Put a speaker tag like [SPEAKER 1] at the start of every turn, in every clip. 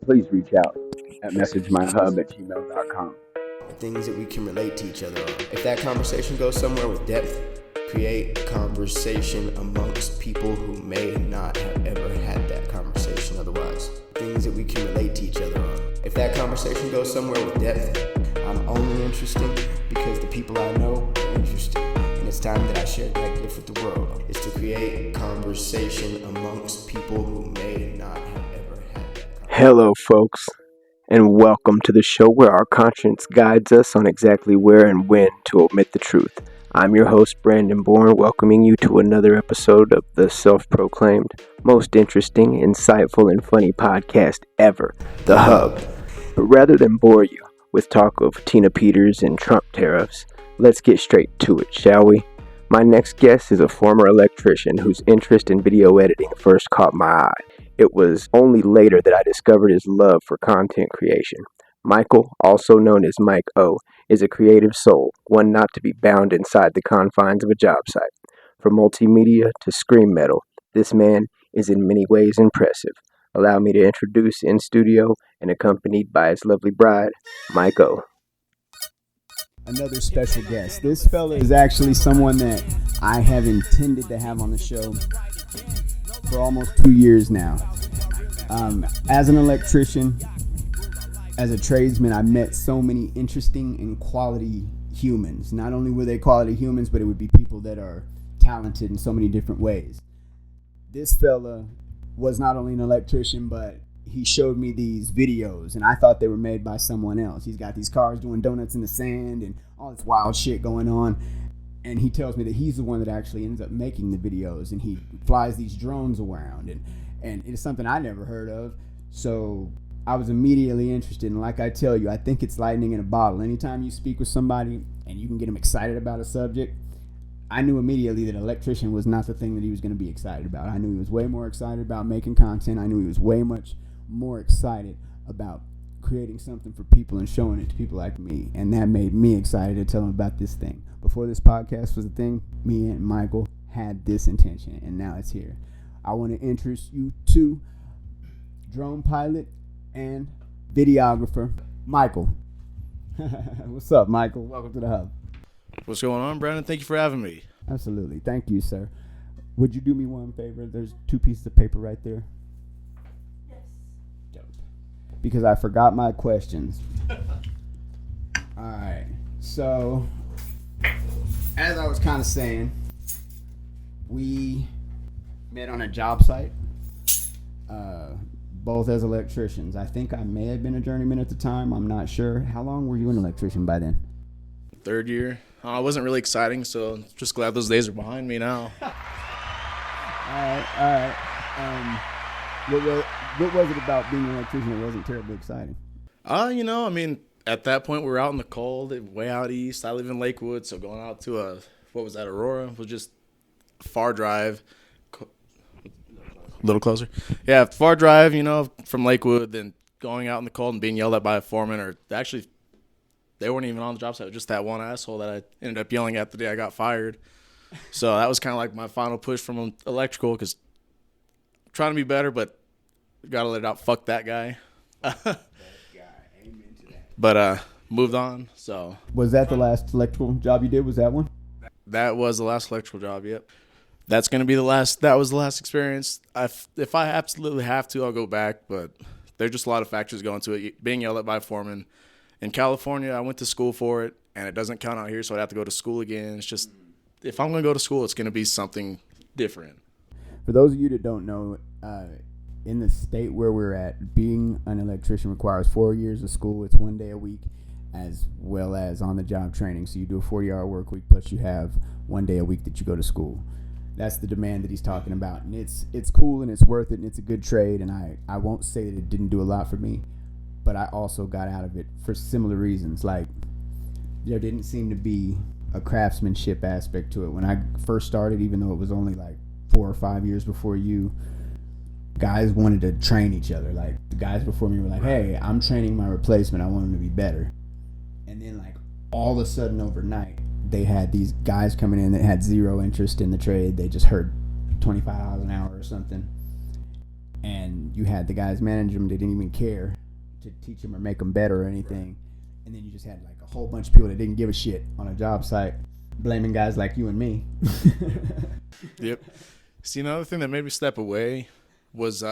[SPEAKER 1] please reach out at messagemyhub@gmail.com.
[SPEAKER 2] Things that we can relate to each other on. If that conversation goes somewhere with depth, create conversation amongst people who may not have ever had that conversation otherwise. Things that we can relate to each other on. If that conversation goes somewhere with depth, I'm only interesting because the people I know are interesting. And it's time that I share that gift with the world. Is to create conversation amongst people who may not have ever had that conversation.
[SPEAKER 1] Hello, folks, and welcome to the show where our conscience guides us on exactly where and when to omit the truth. I'm your host, Brandon Bourne, welcoming you to another episode of the self-proclaimed most interesting, insightful, and funny podcast ever, The Hub. But rather than bore you with talk of Tina Peters and Trump tariffs, let's get straight to it, shall we? My next guest is a former electrician whose interest in video editing first caught my eye. It was only later that I discovered his love for content creation. Michael, also known as Mike O, is a creative soul, one not to be bound inside the confines of a job site. From multimedia to scream metal, this man is in many ways impressive. Allow me to introduce in studio and accompanied by his lovely bride, Mike O.
[SPEAKER 3] Another special guest. This fella is actually someone that I have intended to have on the show for almost 2 years now. As an electrician, as a tradesman, I met so many interesting and quality humans. Not only were they quality humans, but it would be people that are talented in so many different ways. This fella was not only an electrician, but he showed me these videos, and I thought they were made by someone else. He's got these cars doing donuts in the sand and all this wild shit going on. And he tells me that he's the one that actually ends up making the videos, and he flies these drones around, and it's something I never heard of. So I was immediately interested, and like I tell you, I think it's lightning in a bottle. Anytime you speak with somebody and you can get them excited about a subject, I knew immediately that electrician was not the thing that he was going to be excited about. I knew he was way more excited about making content. I knew he was way much more excited about creating something for people and showing it to people like me, and that made me excited to tell him about this thing. Before this podcast was a thing, me and Michael had this intention, and now it's here. I want to introduce you to drone pilot and videographer Michael. What's up, Michael? Welcome to the Hub.
[SPEAKER 4] What's going on, Brandon? Thank you for having me.
[SPEAKER 3] Absolutely. Thank you, sir. Would you do me one favor? There's 2 pieces of paper right there. Because I forgot my questions. Alright, so as I was kind of saying, we met on a job site, both as electricians. I think I may have been a journeyman at the time. I'm not sure. How long were you an electrician by then?
[SPEAKER 4] 3rd year. It wasn't really exciting, so just glad those days are behind me now.
[SPEAKER 3] Alright. What was it about being an electrician that wasn't terribly exciting?
[SPEAKER 4] At that point, we were out in the cold, way out east. I live in Lakewood, so going out to Aurora was just a far drive. A little closer. Yeah, far drive, from Lakewood, then going out in the cold and being yelled at by a foreman, or actually, they weren't even on the job site. Just that one asshole that I ended up yelling at the day I got fired. So that was kind of like my final push from electrical, because I'm trying to be better, but gotta let it out. Fuck that guy.
[SPEAKER 3] That guy. Amen to that.
[SPEAKER 4] But moved on. So
[SPEAKER 3] was that the last electrical job you did? Was that one?
[SPEAKER 4] that was the last electrical job. Yep. That's gonna be the last. That was the last experience. If I absolutely have to, I'll go back. But there's just a lot of factors going to it. Being yelled at by a foreman in California, I went to school for it, and it doesn't count out here, so I'd have to go to school again. It's just, if I'm gonna go to school, it's gonna be something different.
[SPEAKER 3] For those of you that don't know, in the state where we're at, being an electrician requires 4 years of school. It's 1 day a week, as well as on-the-job training. So you do a 40-hour work week, plus you have 1 day a week that you go to school. That's the demand that he's talking about, and it's cool and it's worth it, and it's a good trade. And I won't say that it didn't do a lot for me, but I also got out of it for similar reasons. Like, there didn't seem to be a craftsmanship aspect to it when I first started, even though it was only like 4 or 5 years before you. Guys wanted to train each other. Like, the guys before me were like, hey, I'm training my replacement, I want him to be better. And then, like, all of a sudden overnight, they had these guys coming in that had zero interest in the trade. They just heard $25 an hour or something, and you had the guys manage them that didn't even care to teach them or make them better or anything. And then you just had like a whole bunch of people that didn't give a shit on a job site, blaming guys like you and me.
[SPEAKER 4] Yep. See, another thing that made me step away was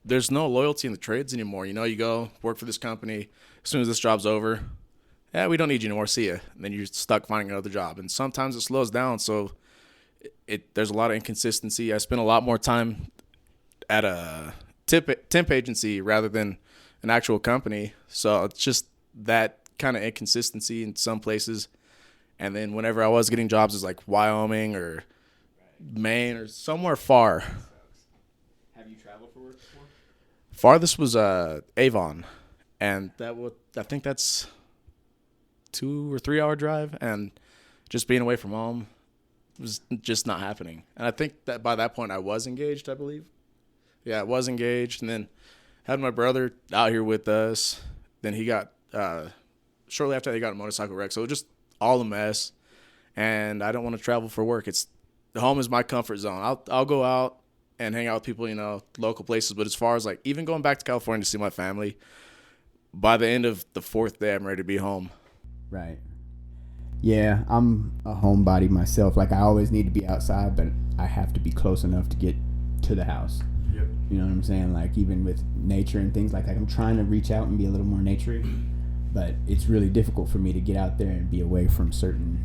[SPEAKER 4] there's no loyalty in the trades anymore. You go work for this company. As soon as this job's over, we don't need you anymore. See ya. And then you're stuck finding another job. And sometimes it slows down. So there's a lot of inconsistency. I spent a lot more time at a temp agency rather than an actual company. So it's just that kind of inconsistency in some places. And then whenever I was getting jobs, it's like Wyoming or Maine or somewhere far.
[SPEAKER 2] Have you traveled for work before?
[SPEAKER 4] Farthest was Avon, and I think that's 2 or 3 hour drive, and just being away from home was just not happening. And I think that by that point I was engaged, I believe. Yeah, I was engaged, and then had my brother out here with us. Then he got shortly after that, he got a motorcycle wreck, so it was just all a mess. And I don't want to travel for work. The home is my comfort zone. I'll go out and hang out with people, local places. But as far as like even going back to California to see my family, by the end of the 4th day, I'm ready to be home.
[SPEAKER 3] Right. Yeah, I'm a homebody myself. Like I always need to be outside, but I have to be close enough to get to the house.
[SPEAKER 2] Yep.
[SPEAKER 3] You know what I'm saying? Like even with nature and things like that, I'm trying to reach out and be a little more naturey, but it's really difficult for me to get out there and be away from certain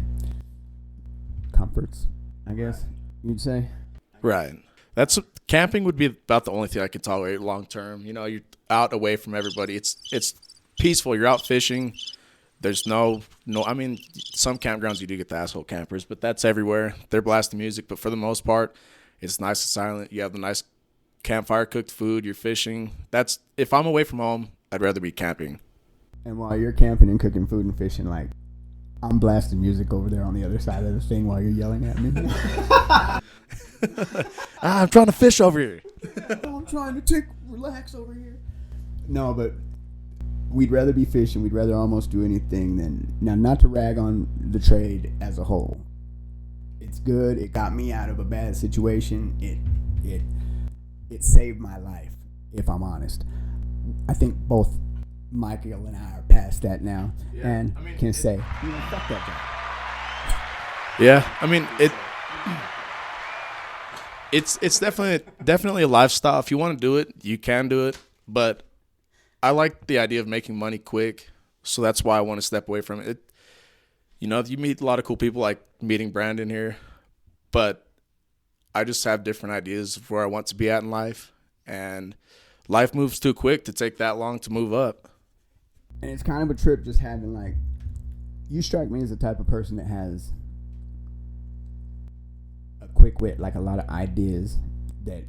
[SPEAKER 3] comforts, I guess you'd say.
[SPEAKER 4] Right. Camping would be about the only thing I could tolerate long term. You're out away from everybody. It's peaceful. You're out fishing. There's no. I mean, some campgrounds you do get the asshole campers, but that's everywhere. They're blasting music, but for the most part, it's nice and silent. You have the nice campfire cooked food. You're fishing. If I'm away from home, I'd rather be camping.
[SPEAKER 3] And while you're camping and cooking food and fishing, like I'm blasting music over there on the other side of the thing while you're yelling at me.
[SPEAKER 4] I'm trying to fish over here.
[SPEAKER 3] I'm trying to relax over here. No, but we'd rather be fishing. We'd rather almost do anything than now. Not to rag on the trade as a whole. It's good. It got me out of a bad situation. It saved my life, if I'm honest. I think both Michael and I are past that now, and can say, fuck that guy.
[SPEAKER 4] Yeah, I mean it's definitely a lifestyle. If you want to do it, you can do it. But I like the idea of making money quick, so that's why I want to step away from it. You meet a lot of cool people, like meeting Brandon here, but I just have different ideas of where I want to be at in life, and life moves too quick to take that long to move up.
[SPEAKER 3] And it's kind of a trip just having, like, you strike me as the type of person that has a quick wit, like a lot of ideas that,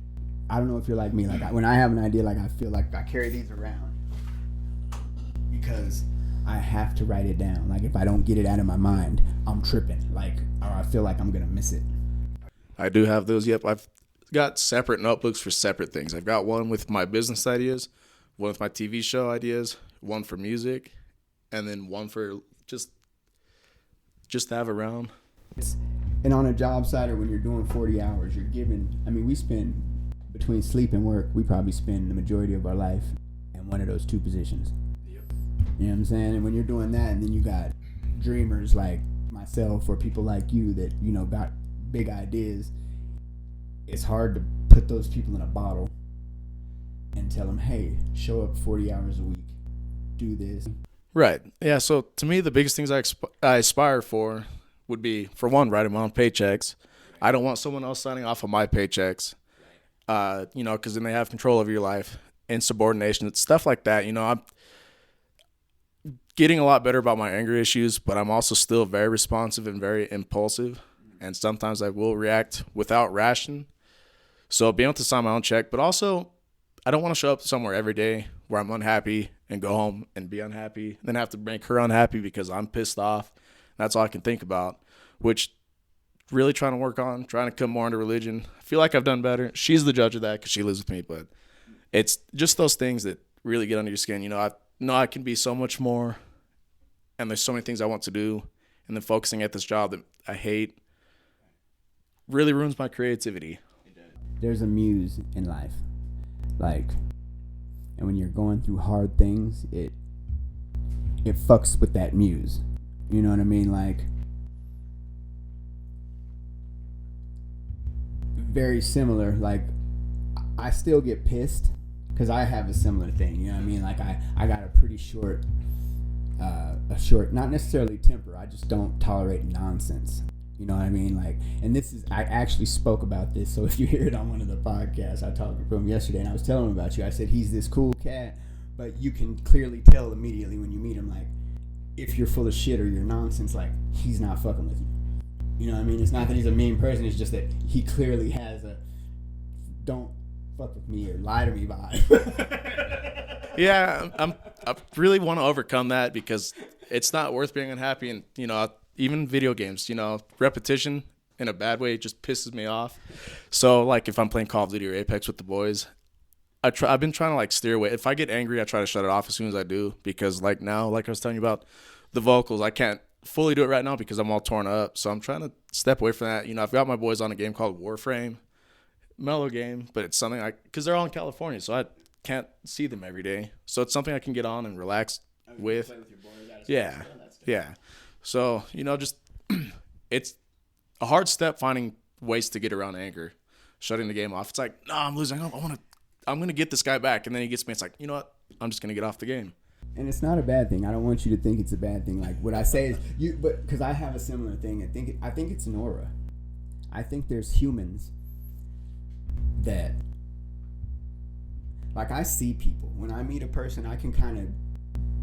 [SPEAKER 3] I don't know if you're like me, like when I have an idea, like I feel like I carry these around because I have to write it down. Like if I don't get it out of my mind, I'm tripping, like, or I feel like I'm going to miss it.
[SPEAKER 4] I do have those. Yep. I've got separate notebooks for separate things. I've got one with my business ideas, one with my TV show ideas, one for music, and then one for just to have around.
[SPEAKER 3] And on a job site or when you're doing 40 hours, you're given, I mean, we spend, between sleep and work, we probably spend the majority of our life in one of those two positions.
[SPEAKER 2] Yep.
[SPEAKER 3] You know what I'm saying? And when you're doing that, and then you got dreamers like myself or people like you that, got big ideas, it's hard to put those people in a bottle and tell them, hey, show up 40 hours a week, do this.
[SPEAKER 4] Right. Yeah. So to me, the biggest things I aspire for would be, for one, writing my own paychecks. I don't want someone else signing off on my paychecks, because then they have control over your life. Insubordination, it's stuff like that. I'm getting a lot better about my anger issues, but I'm also still very responsive and very impulsive. And sometimes I will react without ration. So being able to sign my own check, but also I don't want to show up somewhere every day where I'm unhappy and go home and be unhappy, then have to make her unhappy because I'm pissed off. That's all I can think about, which really trying to work on, trying to come more into religion. I feel like I've done better. She's the judge of that because she lives with me, but it's just those things that really get under your skin. I know I can be so much more, and there's so many things I want to do, and then focusing at this job that I hate really ruins my creativity.
[SPEAKER 3] there's a muse in life. Like, and when you're going through hard things, it fucks with that muse. You know what I mean? Like, very similar. Like, I still get pissed because I have a similar thing. You know what I mean? Like, I got a pretty short, not necessarily temper. I just don't tolerate nonsense. You know what I mean? Like, and this is, I actually spoke about this. So if you hear it on one of the podcasts, I talked to him yesterday and I was telling him about you. I said, he's this cool cat, but you can clearly tell immediately when you meet him, like, if you're full of shit or you're nonsense, like, he's not fucking with you. You know what I mean? It's not that he's a mean person. It's just that he clearly has a don't fuck with me or lie to me vibe.
[SPEAKER 4] Yeah, I really want to overcome that because it's not worth being unhappy. And, you know, even video games, you know, repetition in a bad way just pisses me off. So, like, if I'm playing Call of Duty or Apex with the boys, I've been trying to, like, steer away. If I get angry, I try to shut it off as soon as I do because, like, now, like I was telling you about the vocals, I can't fully do it right now because I'm all torn up. So I'm trying to step away from that. You know, I've got my boys on a game called Warframe. Mellow game, but it's something because they're all in California, so I can't see them every day. So it's something I can get on and relax with. Play with your boys, yeah. So, you know, just it's a hard step finding ways to get around anger, shutting the game off. It's like, no, I'm losing. I'm gonna get this guy back, and then he gets me. It's like, you know what? I'm just gonna get off the game.
[SPEAKER 3] And it's not a bad thing. I don't want you to think it's a bad thing. Like, what I say is but because I have a similar thing. I think it's an aura. I think there's humans that, like, I see people. When I meet a person, I can kind of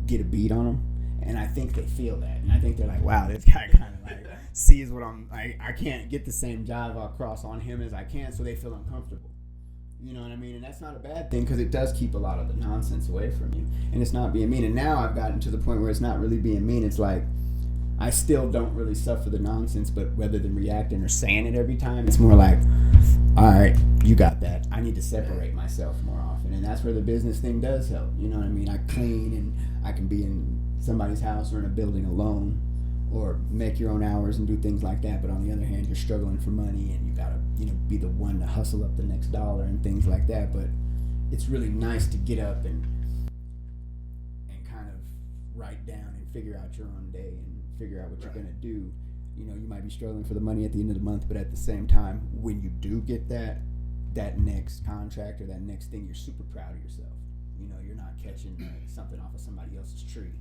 [SPEAKER 3] get a beat on them, and I think they feel that, and I think they're like, wow, this guy kind of like sees what I'm like. I can't get the same jive across on him as I can, so they feel uncomfortable. You know what I mean? And that's not a bad thing because it does keep a lot of the nonsense away from you, and it's not being mean. And now I've gotten to the point where it's not really being mean. It's like, I still don't really suffer the nonsense, but rather than reacting or saying it every time, it's more like, all right, you got that. I need to separate myself more often. And that's where the business thing does help. You know what I mean? I clean and I can be in somebody's house or in a building alone or make your own hours and do things like that. But on the other hand, you're struggling for money and you got to, you know, be the one to hustle up the next dollar and things like that. But it's really nice to get up and kind of write down and figure out your own day and figure out what you're going to do. You know, you might be struggling for the money at the end of the month, but at the same time, when you do get that next contract or that next thing, you're super proud of yourself. You know, you're not catching something off of somebody else's tree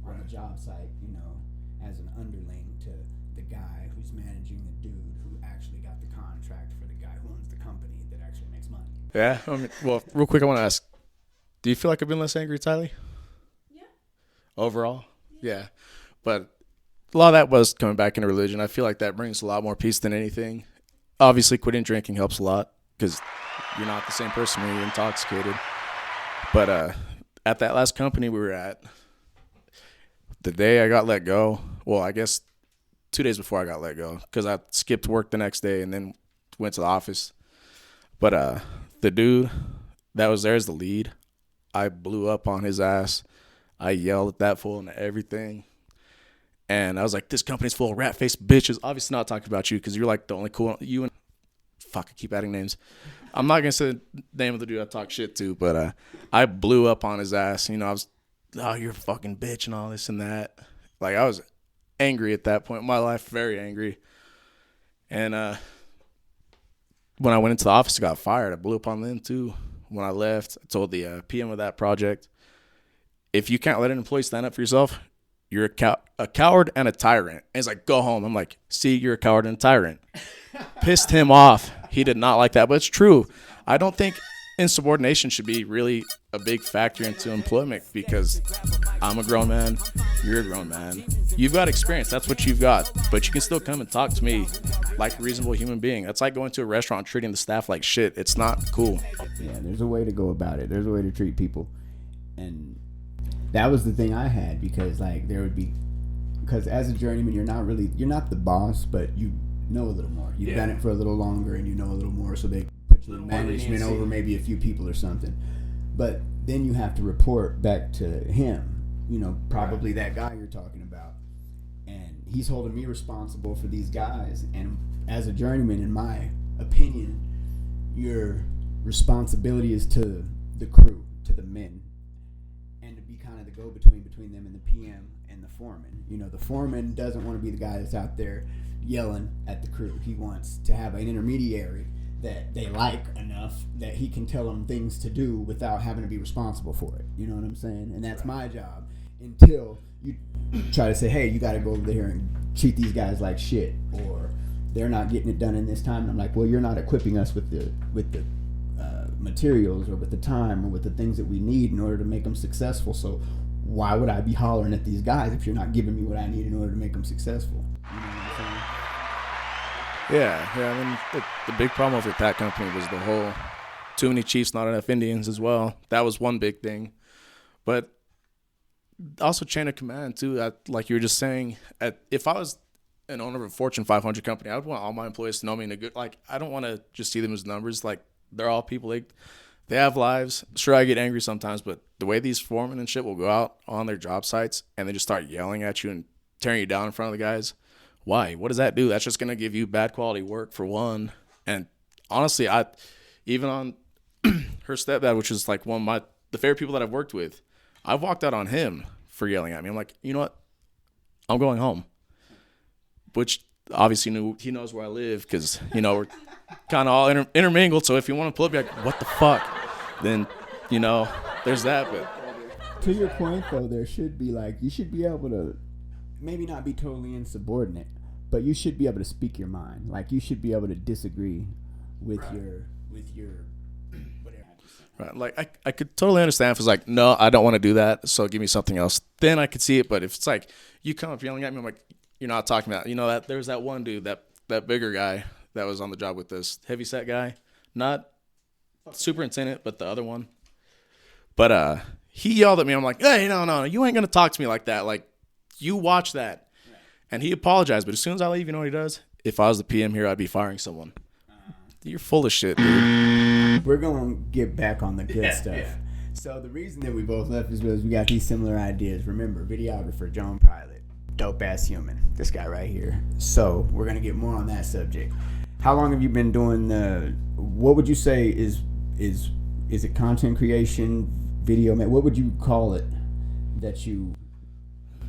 [SPEAKER 3] on a job site, you know, as an underling to the guy who's managing the dude who actually got the contract for the guy who owns the company that actually makes money.
[SPEAKER 4] Yeah. I mean, well, real quick, I want to ask, do you feel like I've been less angry, Tylee?
[SPEAKER 5] Yeah.
[SPEAKER 4] Overall? Yeah. But a lot of that was coming back into religion. I feel like that brings a lot more peace than anything. Obviously, quitting drinking helps a lot because you're not the same person when you're intoxicated. But at that last company we were at, the day I got let go, well, I guess 2 days before I got let go because I skipped work the next day and then went to the office. But the dude that was there as the lead, I blew up on his ass. I yelled at that fool and everything. And I was like, this company's full of rat-faced bitches. Obviously not talking about you because you're like the only cool – you and – fuck, I keep adding names. I'm not going to say the name of the dude I talk shit to, but I blew up on his ass. You know, I was, oh, you're a fucking bitch and all this and that. Like, I was angry at that point in my life, very angry. And when I went into the office, I got fired. I blew up on them too. When I left, I told the PM of that project, if you can't let an employee stand up for yourself – you're a coward and a tyrant. And he's like, go home. I'm like, see, you're a coward and a tyrant. Pissed him off. He did not like that, but it's true. I don't think insubordination should be really a big factor into employment because I'm a grown man. You're a grown man. You've got experience. That's what you've got. But you can still come and talk to me like a reasonable human being. That's like going to a restaurant treating the staff like shit. It's not cool.
[SPEAKER 3] Yeah, there's a way to go about it. There's a way to treat people. And that was the thing I had because, like, because as a journeyman, you're not the boss, but you know a little more. You've done it for a little longer and you know a little more, so they put you in management over maybe a few people or something. But then you have to report back to him, you know, probably that guy you're talking about. And he's holding me responsible for these guys. And as a journeyman, in my opinion, your responsibility is to the crew, to the men, and to be kind of the go-between between them and the PM and the foreman. You know, the foreman doesn't want to be the guy that's out there yelling at the crew. He wants to have an intermediary that they like enough that he can tell them things to do without having to be responsible for it. You know what I'm saying? And that's my job until you try to say, hey, you got to go over there and treat these guys like shit, or they're not getting it done in this time. And I'm like, well, you're not equipping us with the materials or with the time or with the things that we need in order to make them successful. So why would I be hollering at these guys if you're not giving me what I need in order to make them successful? You know what I'm saying?
[SPEAKER 4] Yeah. I mean, the big problem with that company was the whole too many Chiefs, not enough Indians as well. That was one big thing. But also chain of command, too. Like you were just saying, if I was an owner of a Fortune 500 company, I would want all my employees to know me in a good, like, I don't want to just see them as numbers. Like, they're all people. They have lives. Sure, I get angry sometimes, but the way these foremen and shit will go out on their job sites and they just start yelling at you and tearing you down in front of the guys, why? What does that do? That's just going to give you bad quality work, for one. And honestly, even on her stepdad, which is like one of the favorite people that I've worked with, I've walked out on him for yelling at me. I'm like, you know what? I'm going home. Which obviously he knows where I live because, you know, we're kind of all intermingled. So if you want to pull up, be like, what the fuck? Then, you know, there's that. But
[SPEAKER 3] to your point, though, there should be you should be able to maybe not be totally insubordinate, but you should be able to speak your mind. Like, you should be able to disagree with your whatever.
[SPEAKER 4] Right. Like, I could totally understand if it's like, no, I don't want to do that, so give me something else. Then I could see it. But if it's like, you come up yelling at me, I'm like, you're not talking about, you know, that there's that one dude, that bigger guy that was on the job with this heavyset guy, not superintendent, but the other one. But he yelled at me. I'm like, hey, no, you ain't gonna talk to me like that. Like, you watch that. Right. And he apologized. But as soon as I leave, you know what he does? If I was the PM here, I'd be firing someone. You're full of shit, dude.
[SPEAKER 3] We're gonna get back on the good stuff. Yeah. So the reason that we both left is because we got these similar ideas. Remember, videographer John Pilot, dope ass human. This guy right here. So we're gonna get more on that subject. How long have you been doing what would you say is it content creation, video? What would you call it that you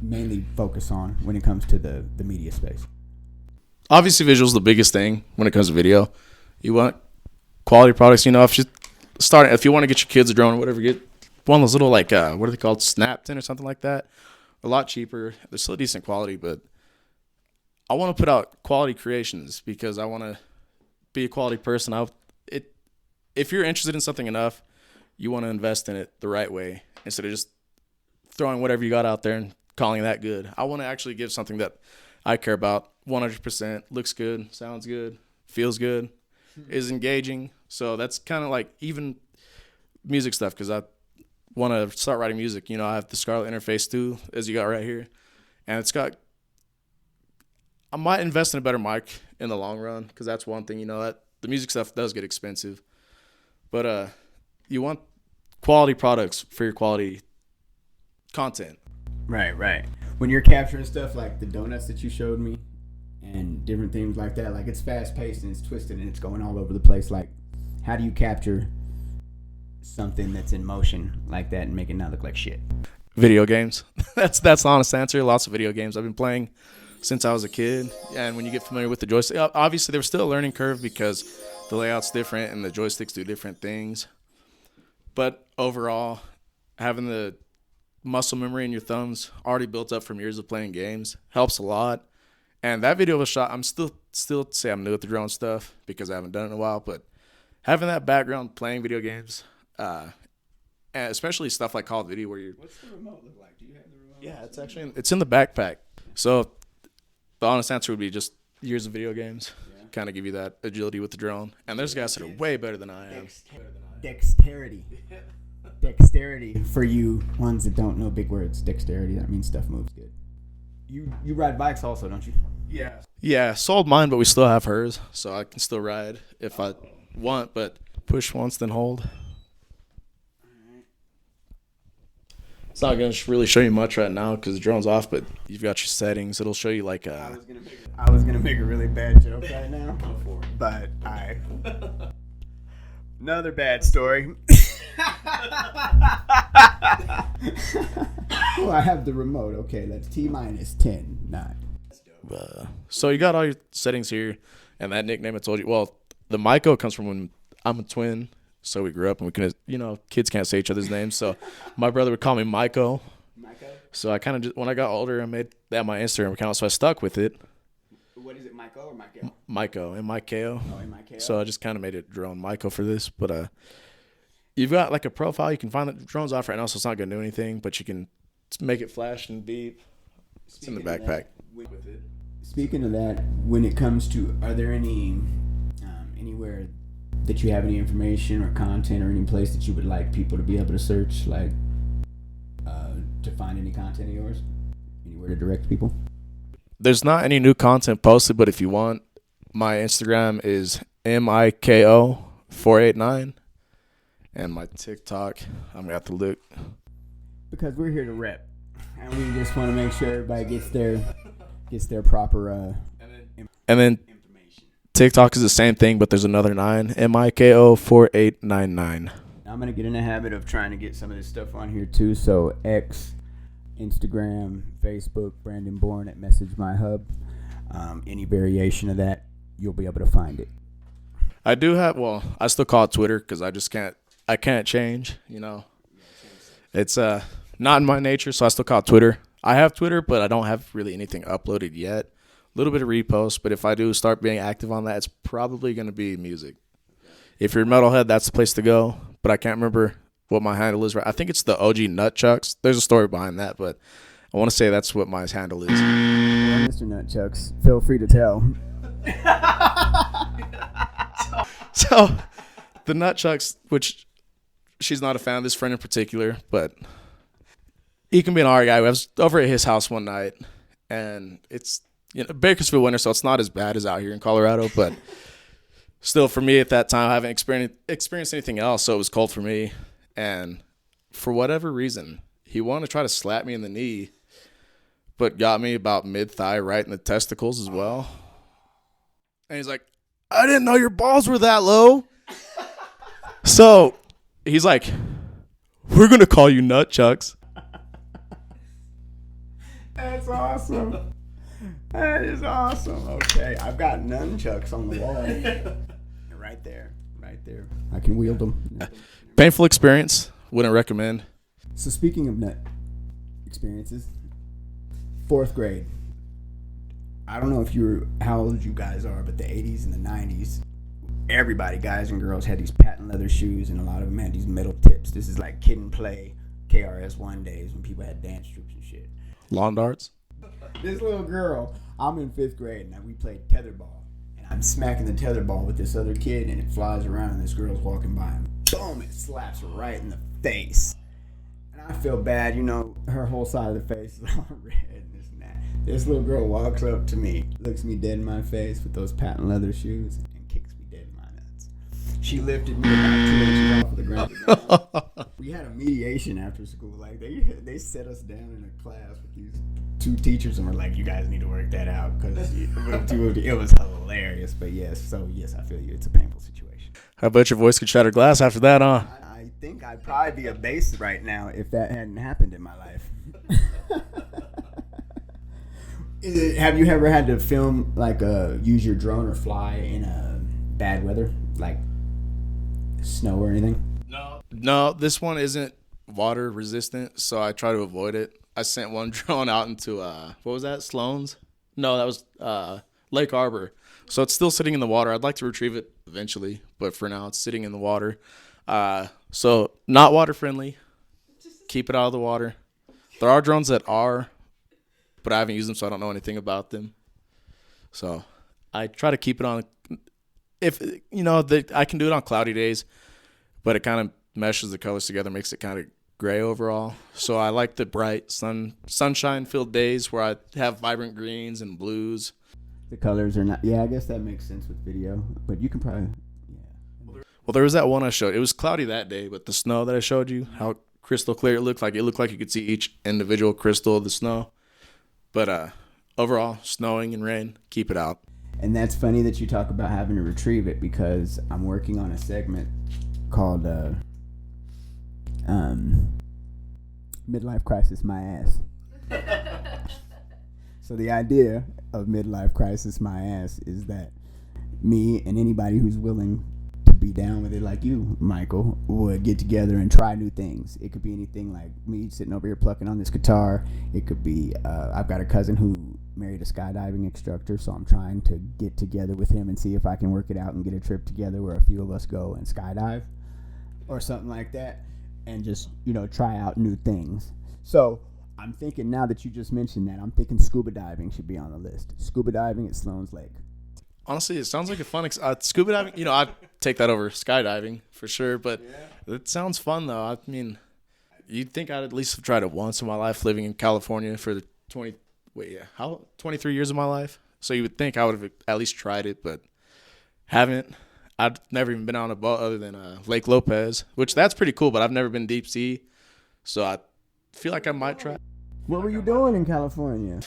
[SPEAKER 3] mainly focus on when it comes to the media space?
[SPEAKER 4] Obviously, visual's the biggest thing when it comes to video. You want quality products. You know, if you want to get your kids a drone or whatever, get one of those little what are they called, Snapton or something like that. A lot cheaper. They're still decent quality, but I want to put out quality creations because I want to be a quality person. If you're interested in something enough, you want to invest in it the right way instead of just throwing whatever you got out there and calling that good. I want to actually give something that I care about 100%, looks good, sounds good, feels good, is engaging. So that's kind of like even music stuff because I want to start writing music. You know, I have the Scarlett interface too, as you got right here. And I might invest in a better mic in the long run because that's one thing, you know, that the music stuff does get expensive. But you want quality products for your quality content.
[SPEAKER 3] Right. When you're capturing stuff like the donuts that you showed me and different things like that, like it's fast paced and it's twisted and it's going all over the place. Like, how do you capture something that's in motion like that and make it not look like shit?
[SPEAKER 4] Video games. That's the honest answer. Lots of video games I've been playing since I was a kid. And when you get familiar with the joystick, obviously there was still a learning curve because the layout's different and the joysticks do different things. But overall, having the muscle memory in your thumbs already built up from years of playing games helps a lot. And that video was shot. I'm still say I'm new at the drone stuff because I haven't done it in a while. But having that background playing video games, and especially stuff like Call of Duty, where you're.
[SPEAKER 3] What's the remote look like? Do you have the remote?
[SPEAKER 4] Yeah, it's in the backpack. So the honest answer would be just years of video games. Yeah. Kind of give you that agility with the drone. And there's guys that are way better than I am. Dexterity
[SPEAKER 3] for you ones that don't know big words. Dexterity, that means stuff moves good. You ride bikes also, don't you?
[SPEAKER 4] Yeah, sold mine, but we still have hers, so I can still ride if I want, but push once then hold. It's not going to really show you much right now because the drone's off, but you've got your settings. It'll show you like
[SPEAKER 3] I was gonna make a really bad joke right now, but Another bad story. Oh, I have the remote. Okay, that's T-minus 10, 9.
[SPEAKER 4] So you got all your settings here, and that nickname I told you. Well, the Maiko comes from when I'm a twin, so we grew up and we couldn't, kids can't say each other's names. So my brother would call me Maiko. So I kind of just, when I got older, I made that my Instagram account, so I stuck with it.
[SPEAKER 3] What is it, Maiko or Maiko?
[SPEAKER 4] Maiko, M-I-K-O.
[SPEAKER 3] Oh, M-I-K-O.
[SPEAKER 4] So I just kind of made it drone Maiko for this, but you've got like a profile. You can find the drone's off right now, so it's not going to do anything, but you can make it flash and beep. It's in the backpack.
[SPEAKER 3] With it. Speaking of that, when it comes to, are there any anywhere that you have any information or content or any place that you would like people to be able to search, like to find any content of yours? Anywhere to direct people?
[SPEAKER 4] There's not any new content posted, but if you want, my Instagram is MIKO489, and my TikTok, I'm gonna have to look.
[SPEAKER 3] Because we're here to rep, and we just want to make sure everybody gets their proper
[SPEAKER 4] and then
[SPEAKER 3] information.
[SPEAKER 4] TikTok is the same thing, but there's another 9, MIKO4899.
[SPEAKER 3] I'm going to get in the habit of trying to get some of this stuff on here too. So X, Instagram, Facebook, Brandon Bourne at Message My Hub. Any variation of that, you'll be able to find it.
[SPEAKER 4] I do have, I still call it Twitter because I can't change, It's not in my nature, so I still call it Twitter. I have Twitter, but I don't have really anything uploaded yet. A little bit of reposts, but if I do start being active on that, it's probably going to be music. If you're a metalhead, that's the place to go. But I can't remember what my handle is. Right, I think it's the OG Nutchucks. There's a story behind that, but I want to say that's what my handle is.
[SPEAKER 3] Well, Mr. Nutchucks, feel free to tell.
[SPEAKER 4] So the Nutchucks, which she's not a fan of this friend in particular, but he can be an alright guy. I was over at his house one night, and it's Bakersfield winter, so it's not as bad as out here in Colorado, but still, for me at that time, I haven't experienced anything else, so it was cold for me. And for whatever reason, he wanted to try to slap me in the knee, but got me about mid-thigh right in the testicles as well. And he's like, I didn't know your balls were that low. So he's like, we're going to call you Nutchucks.
[SPEAKER 3] That's awesome. That is awesome. Okay, I've got nunchucks on the wall. Right there. I can wield them.
[SPEAKER 4] Painful experience. Wouldn't recommend.
[SPEAKER 3] So speaking of nut experiences, 4th grade. I don't know how old you guys are, but the 80s and the 90s, everybody, guys and girls, had these patent leather shoes, and a lot of them had these metal tips. This is like Kid and Play, KRS-One days when people had dance troops and shit.
[SPEAKER 4] Lawn darts.
[SPEAKER 3] This little girl, I'm in 5th grade, and we played tetherball. And I'm smacking the tetherball with this other kid, and it flies around, and this girl's walking by, and boom, it slaps her right in the face. And I feel bad, her whole side of the face is all red and this and that. This little girl walks up to me, looks me dead in my face with those patent leather shoes, and kicks me dead in my nuts. She lifted me about 2 inches off of the ground. We had a mediation after school. Like, they set us down in a class with these 2 teachers and were like, you guys need to work that out, because it was hilarious. But yes, I feel you. It's a painful situation.
[SPEAKER 4] I bet your voice could shatter glass after that, huh?
[SPEAKER 3] I think I'd probably be a bass right now if that hadn't happened in my life. Have you ever had to film, like, use your drone or fly in bad weather, like snow or anything?
[SPEAKER 4] No, this one isn't water resistant, so I try to avoid it. I sent one drone out into, what was that, Sloan's? No, that was Lake Arbor. So it's still sitting in the water. I'd like to retrieve it eventually, but for now it's sitting in the water. So not water friendly. Keep it out of the water. There are drones that are, but I haven't used them, so I don't know anything about them. So I try to keep it on. If I can do it on cloudy days, but it kind of meshes the colors together, makes it kind of gray overall. So I like the bright sunshine-filled days where I have vibrant greens and blues.
[SPEAKER 3] The colors are not. Yeah, I guess that makes sense with video, but you can probably. Yeah.
[SPEAKER 4] Well, there was that one I showed. It was cloudy that day, but the snow that I showed you, how crystal clear it looked like you could see each individual crystal of the snow. But overall, snowing and rain, keep it out.
[SPEAKER 3] And that's funny that you talk about having to retrieve it, because I'm working on a segment called Midlife Crisis My Ass. So the idea of Midlife Crisis My Ass is that me and anybody who's willing to be down with it, like you, Michael, would get together and try new things. It could be anything like me sitting over here plucking on this guitar. It could be I've got a cousin who married a skydiving instructor, so I'm trying to get together with him and see if I can work it out and get a trip together where a few of us go and skydive or something like that, and just, try out new things. So I'm thinking, now that you just mentioned that, I'm thinking scuba diving should be on the list. Scuba diving at Sloan's Lake.
[SPEAKER 4] Honestly, it sounds like a fun scuba diving. I'd take that over skydiving for sure, but it sounds fun though. I mean, you'd think I'd at least have tried it once in my life living in California for the 23 years of my life. So you would think I would have at least tried it, but haven't. I've never even been on a boat other than Lake Lopez, which that's pretty cool, but I've never been deep sea. So I feel like I might try.
[SPEAKER 3] What were you doing in California?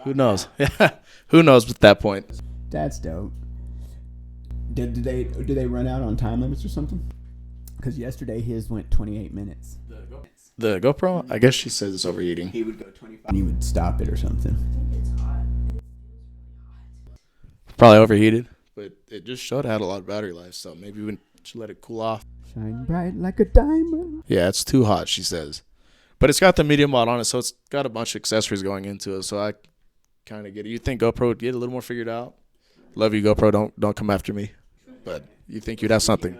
[SPEAKER 4] Who knows? Yeah, who knows at that point.
[SPEAKER 3] That's dope. Do they run out on time limits or something? Because yesterday his went 28 minutes.
[SPEAKER 4] The GoPro? I guess she says it's overheating.
[SPEAKER 3] He would go 25 and he would stop it or something.
[SPEAKER 4] Probably overheated, but it just showed it had a lot of battery life, so maybe we should let it cool off.
[SPEAKER 3] Shine bright like a diamond.
[SPEAKER 4] Yeah, it's too hot, she says. But it's got the medium mod on it, so it's got a bunch of accessories going into it, so I kind of get it. You think GoPro would get a little more figured out? Love you, GoPro. Don't come after me. But you think you'd have something.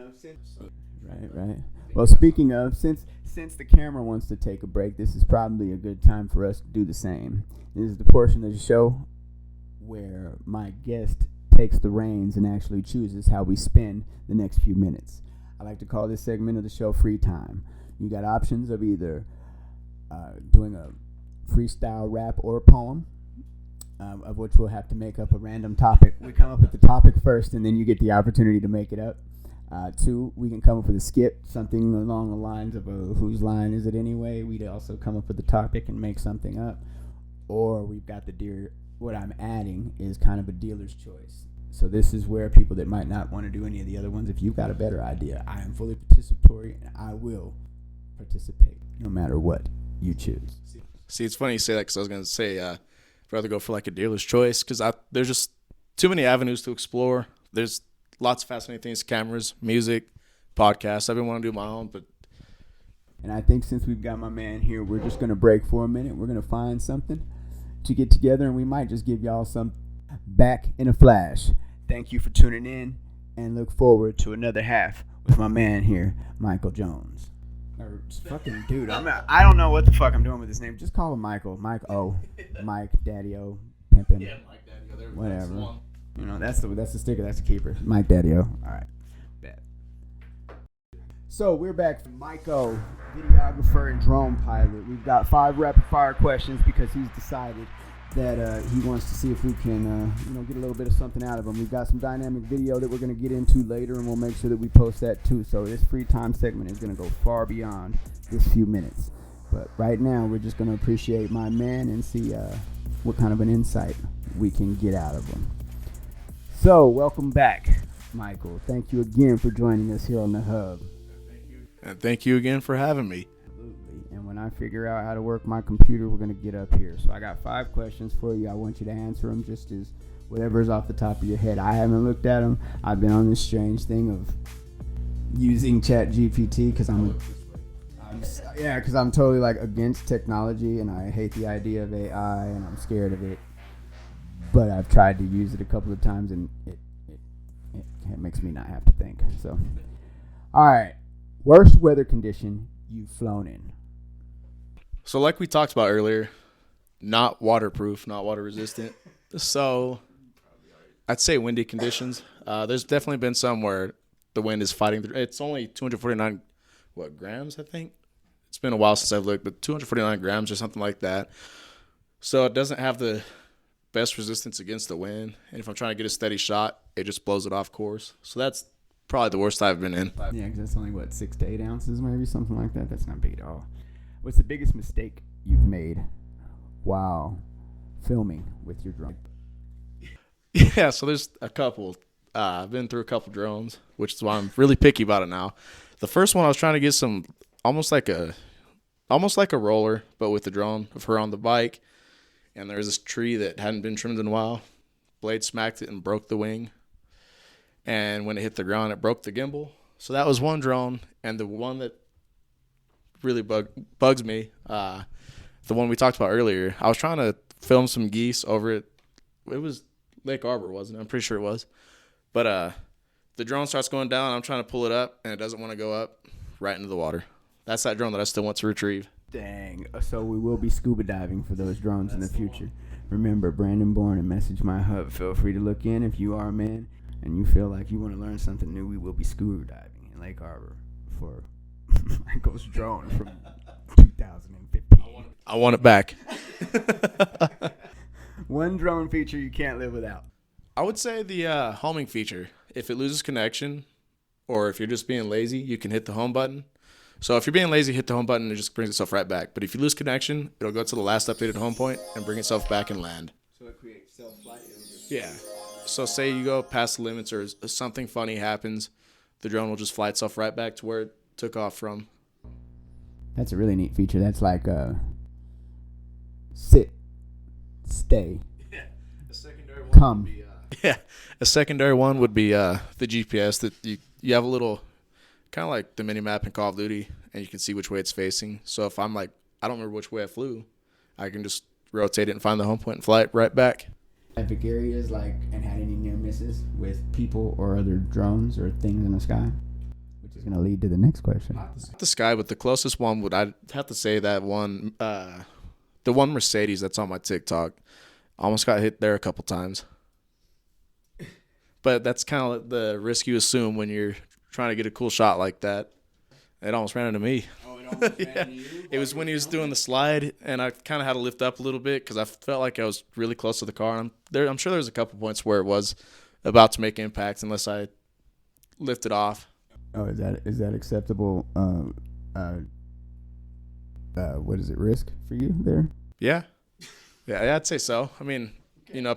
[SPEAKER 3] Right. Well, speaking of, since the camera wants to take a break, this is probably a good time for us to do the same. This is the portion of the show where my guest takes the reins and actually chooses how we spend the next few minutes. I like to call this segment of the show Free Time. You got options of either doing a freestyle rap or a poem, of which we'll have to make up a random topic. We come up with the topic first, and then you get the opportunity to make it up. 2, we can come up with a skit, something along the lines of whose line is it anyway? We'd also come up with a topic and make something up. Or we've got what I'm adding is kind of a dealer's choice. So this is where people that might not want to do any of the other ones, if you've got a better idea, I am fully participatory and I will participate no matter what you choose.
[SPEAKER 4] See, it's funny you say that because I was going to say I'd rather go for like a dealer's choice because there's just too many avenues to explore. There's lots of fascinating things, cameras, music, podcasts. I've been wanting to do my own, but.
[SPEAKER 3] And I think since we've got my man here, we're just going to break for a minute. We're going to find something to get together, and we might just give y'all some back in a flash. Thank you for tuning in, and look forward to another half with my man here, Michael Jones. Or fucking dude, I don't know what the fuck I'm doing with his name. Just call him Michael. Mike Daddy O, pimpin'. Yeah, Mike Daddy O. Whatever. That's the sticker. That's the keeper. Mike Daddy O. All right. Bet. So we're back from Mike O, videographer and drone pilot. We've got 5 rapid fire questions because he's decided that he wants to see if we can, get a little bit of something out of him. We've got some dynamic video that we're going to get into later, and we'll make sure that we post that too. So this free time segment is going to go far beyond this few minutes. But right now, we're just going to appreciate my man and see what kind of an insight we can get out of him. So welcome back, Michael. Thank you again for joining us here on the Hub.
[SPEAKER 4] And thank you again for having me.
[SPEAKER 3] And when I figure out how to work my computer, we're going to get up here. So I got 5 questions for you. I want you to answer them just as whatever's off the top of your head. I haven't looked at them. I've been on this strange thing of using ChatGPT because I'm totally like against technology and I hate the idea of AI and I'm scared of it. But I've tried to use it a couple of times and it makes me not have to think. So, all right. Worst weather condition you've flown in?
[SPEAKER 4] So like we talked about earlier, not waterproof, not water resistant. So I'd say windy conditions. There's definitely been some where the wind is fighting through. It's only 249 grams, I think. It's been a while since I've looked, but 249 grams or something like that. So it doesn't have the best resistance against the wind. And if I'm trying to get a steady shot, it just blows it off course. So that's probably the worst I've been in.
[SPEAKER 3] Yeah, because that's only, 6 to 8 ounces maybe, something like that. That's not big at all. What's the biggest mistake you've made while filming with your drone?
[SPEAKER 4] Yeah, so there's a couple. I've been through a couple drones, which is why I'm really picky about it now. The first one I was trying to get some almost like a roller, but with the drone of her on the bike. And there was this tree that hadn't been trimmed in a while. Blade smacked it and broke the wing. And when it hit the ground, it broke the gimbal. So that was one drone. And the one that really bugs me, the one we talked about earlier, I was trying to film some geese over it. It was Lake Arbor, wasn't it? I'm pretty sure it was. But the drone starts going down. I'm trying to pull it up, and it doesn't want to go up, right into the water. That's that drone that I still want to retrieve.
[SPEAKER 3] Dang. So we will be scuba diving for those drones in the future. Remember, Brandon Bourne and Message My Hub. Feel free to look in if you are a man and you feel like you want to learn something new. We will be scuba diving in Lake Arbor for Michael's drone from 2015.
[SPEAKER 4] I want it back.
[SPEAKER 3] One drone feature you can't live without.
[SPEAKER 4] I would say the homing feature. If it loses connection, or if you're just being lazy, you can hit the home button. So if you're being lazy, hit the home button and it just brings itself right back. But if you lose connection, it'll go to the last updated home point and bring itself back and land.
[SPEAKER 3] So it creates self-flight.
[SPEAKER 4] Yeah. So say you go past the limits or something funny happens, the drone will just fly itself right back to where it took off from.
[SPEAKER 3] That's a really neat feature. That's like sit, stay,
[SPEAKER 4] Yeah. A secondary one
[SPEAKER 3] come.
[SPEAKER 4] would be, a secondary one would be the GPS that you have a little, kind of like the mini map in Call of Duty, and you can see which way it's facing. So if I'm like, I don't remember which way I flew, I can just rotate it and find the home point and fly it right back.
[SPEAKER 3] Epic areas and had any near misses with people or other drones or things in the sky, which is going to lead to the next question.
[SPEAKER 4] Not the sky, but the closest one I'd have to say that one, the one Mercedes that's on my TikTok. Almost got hit there a couple times. But that's kind of the risk you assume when you're trying to get a cool shot like that. It almost ran into me.
[SPEAKER 3] Oh, it almost ran into you?
[SPEAKER 4] It was when he was doing the slide, and I kind of had to lift up a little bit because I felt like I was really close to the car. I'm sure there was a couple points where it was about to make impact unless I lifted off.
[SPEAKER 3] Oh, is that acceptable? What is it? Risk for you there?
[SPEAKER 4] Yeah, I'd say so. I mean, yeah,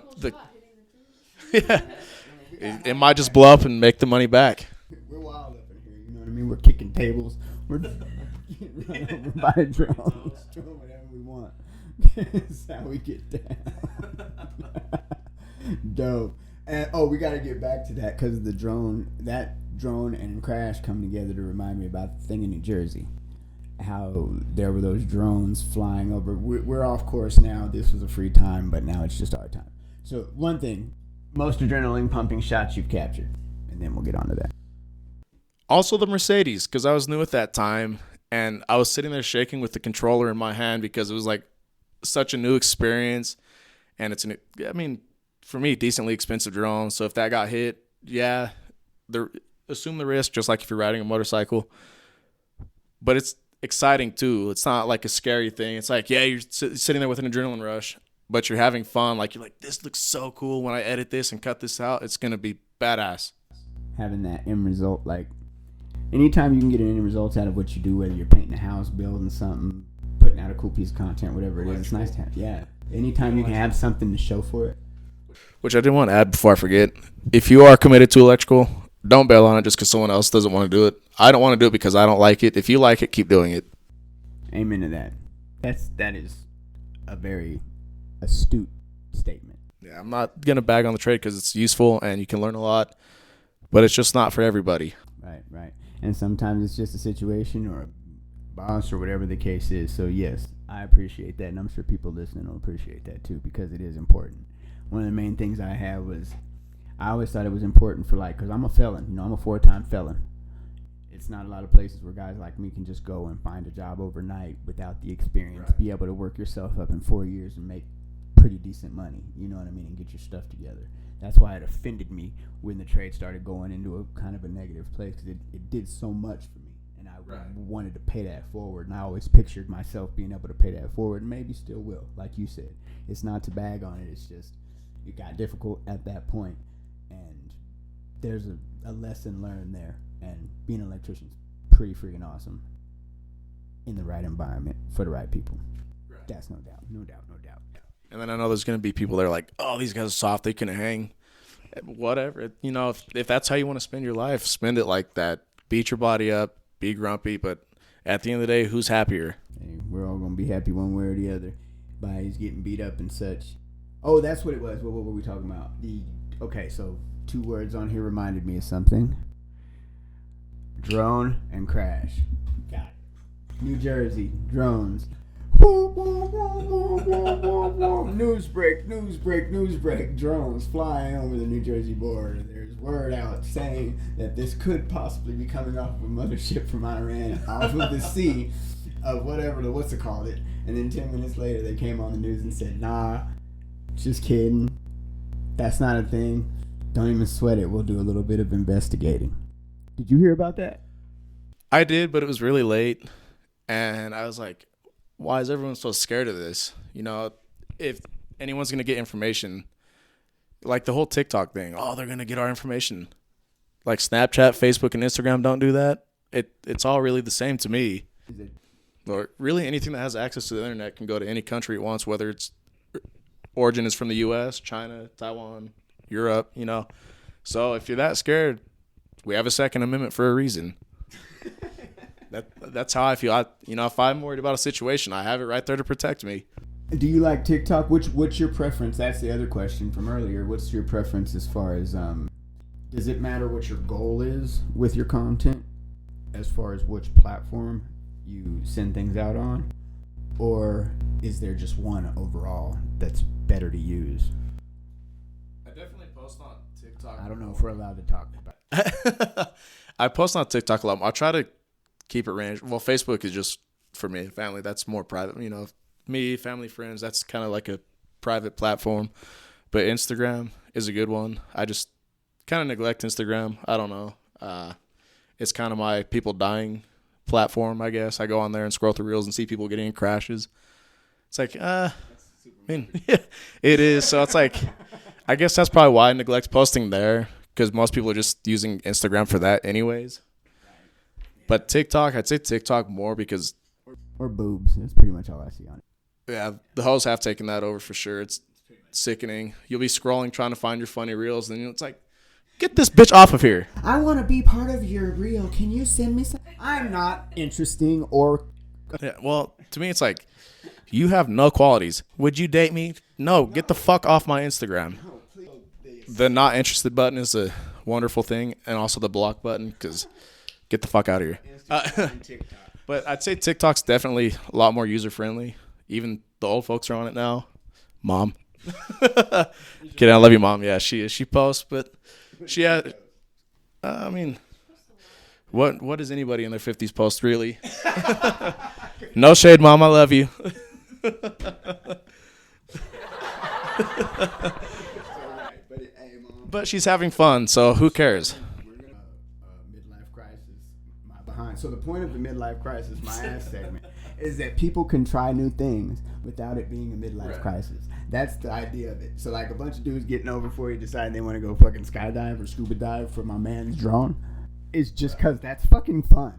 [SPEAKER 4] it might just blow up and make the money back.
[SPEAKER 3] We're wild up in here. You know what I mean? We're kicking tables. We're getting run over by drones. Doing whatever we want. That's how we get down. Dope. And we got to get back to that because the drone, and Crash come together to remind me about the thing in New Jersey. How there were those drones flying over. We're off course now. This was a free time, but now it's just our time. So one thing, most adrenaline pumping shots you've captured, and then we'll get on to that.
[SPEAKER 4] Also the Mercedes, because I was new at that time, and I was sitting there shaking with the controller in my hand because it was like such a new experience, and for me, decently expensive drone. So if that got hit, yeah, assume the risk, just like if you're riding a motorcycle. But it's exciting too. It's not like a scary thing. It's like, yeah, you're sitting there with an adrenaline rush, but you're having fun. Like, you're like, this looks so cool. When I edit this and cut this out, it's going to be badass.
[SPEAKER 3] Having that end result, like anytime you can get an end result out of what you do, whether you're painting a house, building something, putting out a cool piece of content, whatever it is, it's nice to have. Yeah. Anytime you can have something to show for it.
[SPEAKER 4] Which I did want to add before I forget. If you are committed to electrical, don't bail on it just because someone else doesn't want to do it. I don't want to do it because I don't like it. If you like it, keep doing it.
[SPEAKER 3] Amen to that. That is a very astute statement.
[SPEAKER 4] Yeah, I'm not going to bag on the trade because it's useful and you can learn a lot, but it's just not for everybody.
[SPEAKER 3] Right. And sometimes it's just a situation or a boss or whatever the case is. So, yes, I appreciate that, and I'm sure people listening will appreciate that too because it is important. One of the main things I had was I always thought it was important for because I'm a felon. I'm a 4-time felon. It's not a lot of places where guys like me can just go and find a job overnight without the experience, right. Be able to work yourself up in 4 years and make pretty decent money, you know what I mean, and get your stuff together. That's why it offended me when the trade started going into a kind of a negative place because it did so much for me, and I wanted to pay that forward, and I always pictured myself being able to pay that forward, and maybe still will, like you said. It's not to bag on it, it's just it got difficult at that point, and there's a lesson learned there, and being an electrician is pretty freaking awesome in the right environment for the right people. Right. That's no doubt.
[SPEAKER 4] And then I know there's going to be people that are like, oh, these guys are soft, they couldn't hang. Whatever. If that's how you want to spend your life, spend it like that. Beat your body up, be grumpy, but at the end of the day, who's happier?
[SPEAKER 3] Hey, we're all gonna be happy one way or the other by he's getting beat up and such. Oh, that's what it was. What were we talking about? Okay, so 2 words on here reminded me of something. Drone and crash. Got it. New Jersey, drones. News break. Drones flying over the New Jersey border. There's word out saying that this could possibly be coming off of a mothership from Iran off of the sea of what's it called it. And then 10 minutes later they came on the news and said, nah, just kidding. That's not a thing. Don't even sweat it. We'll do a little bit of investigating. Did you hear about that?
[SPEAKER 4] I did, but it was really late. And I was like, why is everyone so scared of this? You know, if anyone's going to get information, like the whole TikTok thing, they're going to get our information. Like Snapchat, Facebook, and Instagram don't do that. It's all really the same to me. Or really anything that has access to the internet can go to any country it wants, whether its origin is from the U.S., China, Taiwan, Europe, you know. So if you're that scared, we have a Second Amendment for a reason. That's how I feel. If I'm worried about a situation, I have it right there to protect me.
[SPEAKER 3] Do you like TikTok? What's your preference? That's the other question from earlier. What's your preference as far as does it matter what your goal is with your content as far as which platform you send things out on? Or is there just one overall that's better to use?
[SPEAKER 4] I definitely post on TikTok.
[SPEAKER 3] I don't know if we're allowed to talk about it.
[SPEAKER 4] I post on TikTok a lot. I'll try to keep it ranged. Well, Facebook is just for me, family. That's more private. You know, me, family, friends. That's kind of like a private platform. But Instagram is a good one. I just kind of neglect Instagram. I don't know. It's kind of my people dying platform, I guess. I go on there and scroll through reels and see people getting in crashes. It's like, yeah, it is. So it's like, I guess that's probably why I neglect posting there, because most people are just using Instagram for that anyways. But TikTok, I'd say TikTok more because...
[SPEAKER 3] Or boobs. That's pretty much all I see on it.
[SPEAKER 4] Yeah, the hoes have taken that over for sure. It's sickening. You'll be scrolling trying to find your funny reels, and it's like, get this bitch off of here.
[SPEAKER 3] I want to be part of your reel. Can you send me some? I'm not interesting or...
[SPEAKER 4] Yeah, well, to me, it's like, you have no qualities. Would you date me? No, get the fuck off my Instagram. The not interested button is a wonderful thing, and also the block button, because get the fuck out of here. But I'd say TikTok's definitely a lot more user-friendly. Even the old folks are on it now. Mom. Kidding, I love you, Mom. Yeah, she is. She posts, but she had... I mean, what does anybody in their 50s post, really? No shade, Mom. I love you. But she's having fun, so who cares?
[SPEAKER 3] Midlife crisis, my behind. So the point of the midlife crisis, my ass segment, is that people can try new things without it being a midlife crisis. That's the idea of it. So like a bunch of dudes getting over 40 decide they want to go fucking skydive or scuba dive for my man's drone. It's just because that's fucking fun.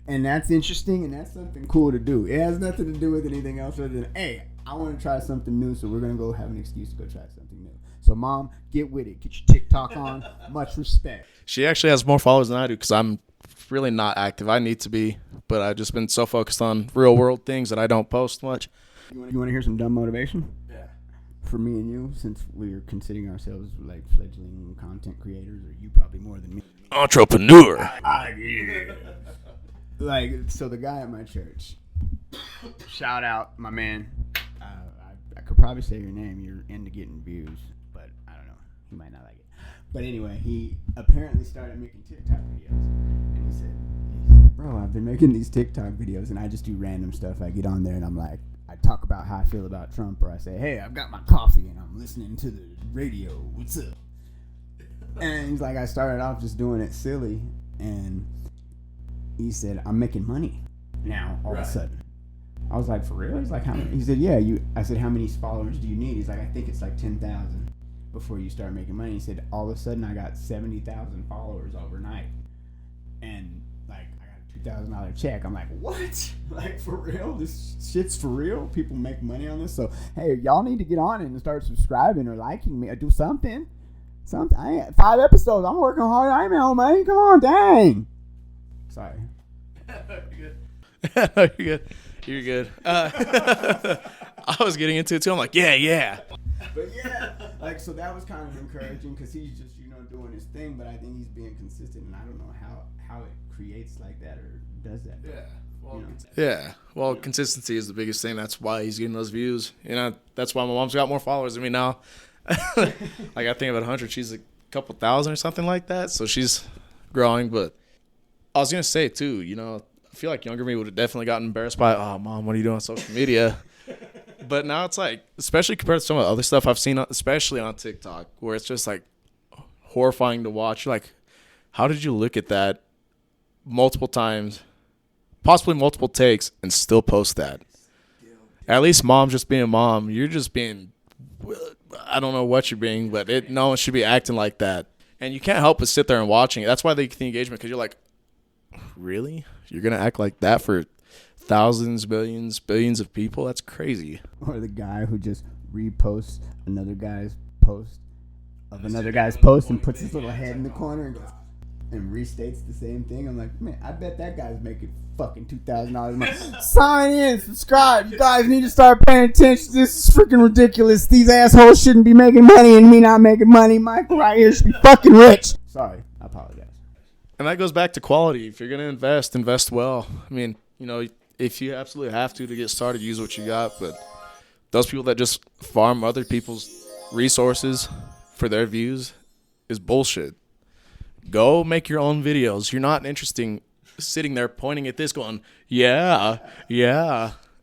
[SPEAKER 3] And that's interesting and that's something cool to do. It has nothing to do with anything else other than, hey, I want to try something new, so we're going to go have an excuse to go try something new. So, Mom, get with it. Get your TikTok on. Much respect.
[SPEAKER 4] She actually has more followers than I do because I'm really not active. I need to be, but I've just been so focused on real world things that I don't post much.
[SPEAKER 3] You want to hear some dumb motivation?
[SPEAKER 4] Yeah.
[SPEAKER 3] For me and you, since we're considering ourselves like fledgling content creators, or you probably more than me.
[SPEAKER 4] Entrepreneur.
[SPEAKER 3] Yeah. Like, so the guy at my church, shout out, my man. I could probably say your name. You're into getting views, but I don't know. He might not like it. But anyway, he apparently started making TikTok videos. And he said, bro, I've been making these TikTok videos, and I just do random stuff. I get on there, and I'm like, I talk about how I feel about Trump, or I say, hey, I've got my coffee, and I'm listening to the radio. What's up? And he's like, I started off just doing it silly, and he said, I'm making money now all of a sudden. I was like, for real? He's like, how many? He said, yeah. I said, how many followers do you need? He's like, I think it's like 10,000 before you start making money. He said, all of a sudden I got 70,000 followers overnight. And like, I got a $2,000 check. I'm like, what? Like, for real? This shit's for real? People make money on this? So, hey, y'all need to get on it and start subscribing or liking me or do something. I ain't 5 episodes. I'm working hard. I ain't no money. Come on, dang. Sorry.
[SPEAKER 4] No, you're good. You're good. I was getting into it too. I'm like, yeah.
[SPEAKER 3] But yeah, like, so that was kind of encouraging because he's just, doing his thing, but I think he's being consistent, and I don't know how it creates like that or does that.
[SPEAKER 4] Well, consistency is the biggest thing. That's why he's getting those views. That's why my mom's got more followers than me now. Like, I think about 100. She's a couple thousand or something like that. So she's growing. But I was going to say, too, I feel like younger me would have definitely gotten embarrassed by, oh, Mom, what are you doing on social media? But now it's like, especially compared to some of the other stuff I've seen, especially on TikTok, where it's just like horrifying to watch. Like, how did you look at that multiple times, possibly multiple takes, and still post that? At least Mom just being Mom. You're just being, I don't know what you're being, but no one should be acting like that. And you can't help but sit there and watching it. That's why they get the engagement, because you're like, really? You're going to act like that for thousands, millions, billions of people? That's crazy.
[SPEAKER 3] Or the guy who just reposts another guy's post of another guy's post and puts his little head in the corner and goes and restates the same thing. I'm like, man, I bet that guy's making fucking $2,000 a month. Sign in, subscribe. You guys need to start paying attention. This is freaking ridiculous. These assholes shouldn't be making money and me not making money. Michael right here should be fucking rich. Sorry, I apologize.
[SPEAKER 4] And that goes back to quality. If you're going to invest well. I mean, if you absolutely have to get started, use what you got. But those people that just farm other people's resources for their views is bullshit. Go make your own videos. You're not interesting sitting there pointing at this going, yeah.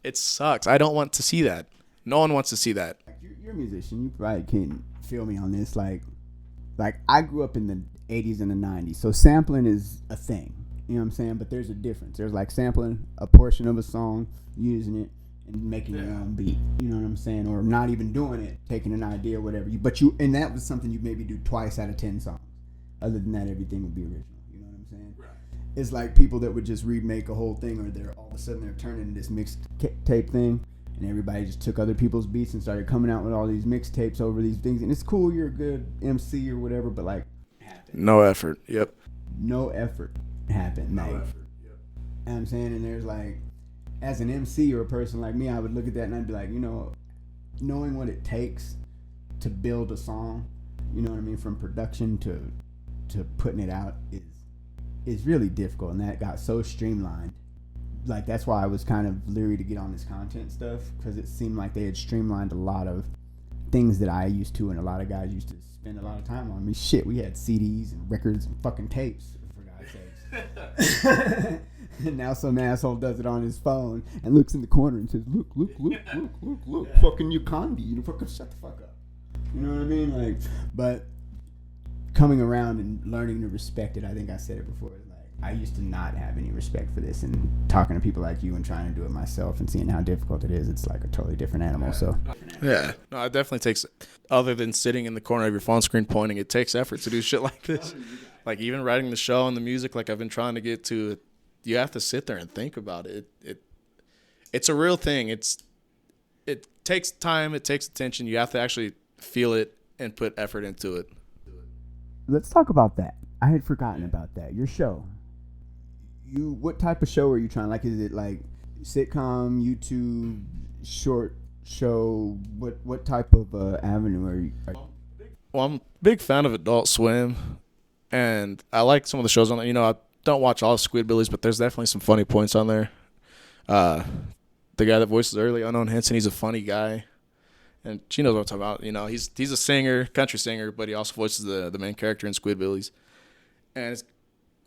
[SPEAKER 4] It sucks. I don't want to see that. No one wants to see that.
[SPEAKER 3] You're a musician. You probably can feel me on this. Like I grew up in the 80s and the 90s, so sampling is a thing. You know what I'm saying? But there's a difference. There's like sampling a portion of a song, using it, and making your own beat. You know what I'm saying? Or not even doing it, taking an idea or whatever. And that was something you maybe do twice out of 10 songs. Other than that, everything would be original. You know what I'm saying? Right. It's like people that would just remake a whole thing, or they're all of a sudden they're turning this mixed tape thing, and everybody just took other people's beats and started coming out with all these mixtapes over these things. And it's cool, you're a good MC or whatever, but like,
[SPEAKER 4] no effort. Yep.
[SPEAKER 3] No effort happened. Like, you know what I'm saying? And there's like, as an MC or a person like me, I would look at that and I'd be like, knowing what it takes to build a song, you know what I mean, from production to putting it out is really difficult, and that got so streamlined. Like, that's why I was kind of leery to get on this content stuff, because it seemed like they had streamlined a lot of things that I used to, and a lot of guys used to spend a lot of time on. I mean, shit, we had CDs and records and fucking tapes, for God's sakes. And now some asshole does it on his phone and looks in the corner and says, look, fucking you candy, fucking shut the fuck up. You know what I mean? Like, but coming around and learning to respect it, I think I said it before, like, I used to not have any respect for this, and talking to people like you and trying to do it myself and seeing how difficult it is, it's like a totally different animal. So
[SPEAKER 4] yeah, no, it definitely takes, other than sitting in the corner of your phone screen pointing, it takes effort to do shit like this. Like, even writing the show and the music, like I've been trying to get to, you have to sit there and think about it. It's a real thing. It takes time, it takes attention. You have to actually feel it and put effort into it.
[SPEAKER 3] Let's talk about that. I had forgotten about that. Your show. What type of show are you trying? Like, is it like sitcom, YouTube, short show? What type of avenue are you?
[SPEAKER 4] Well, I'm a big fan of Adult Swim, and I like some of the shows on there. I don't watch all of Squidbillies, but there's definitely some funny points on there. The guy that voices Early Unknown Henson, he's a funny guy, and she knows what I'm talking about. He's a singer, country singer, but he also voices the main character in Squidbillies, and it's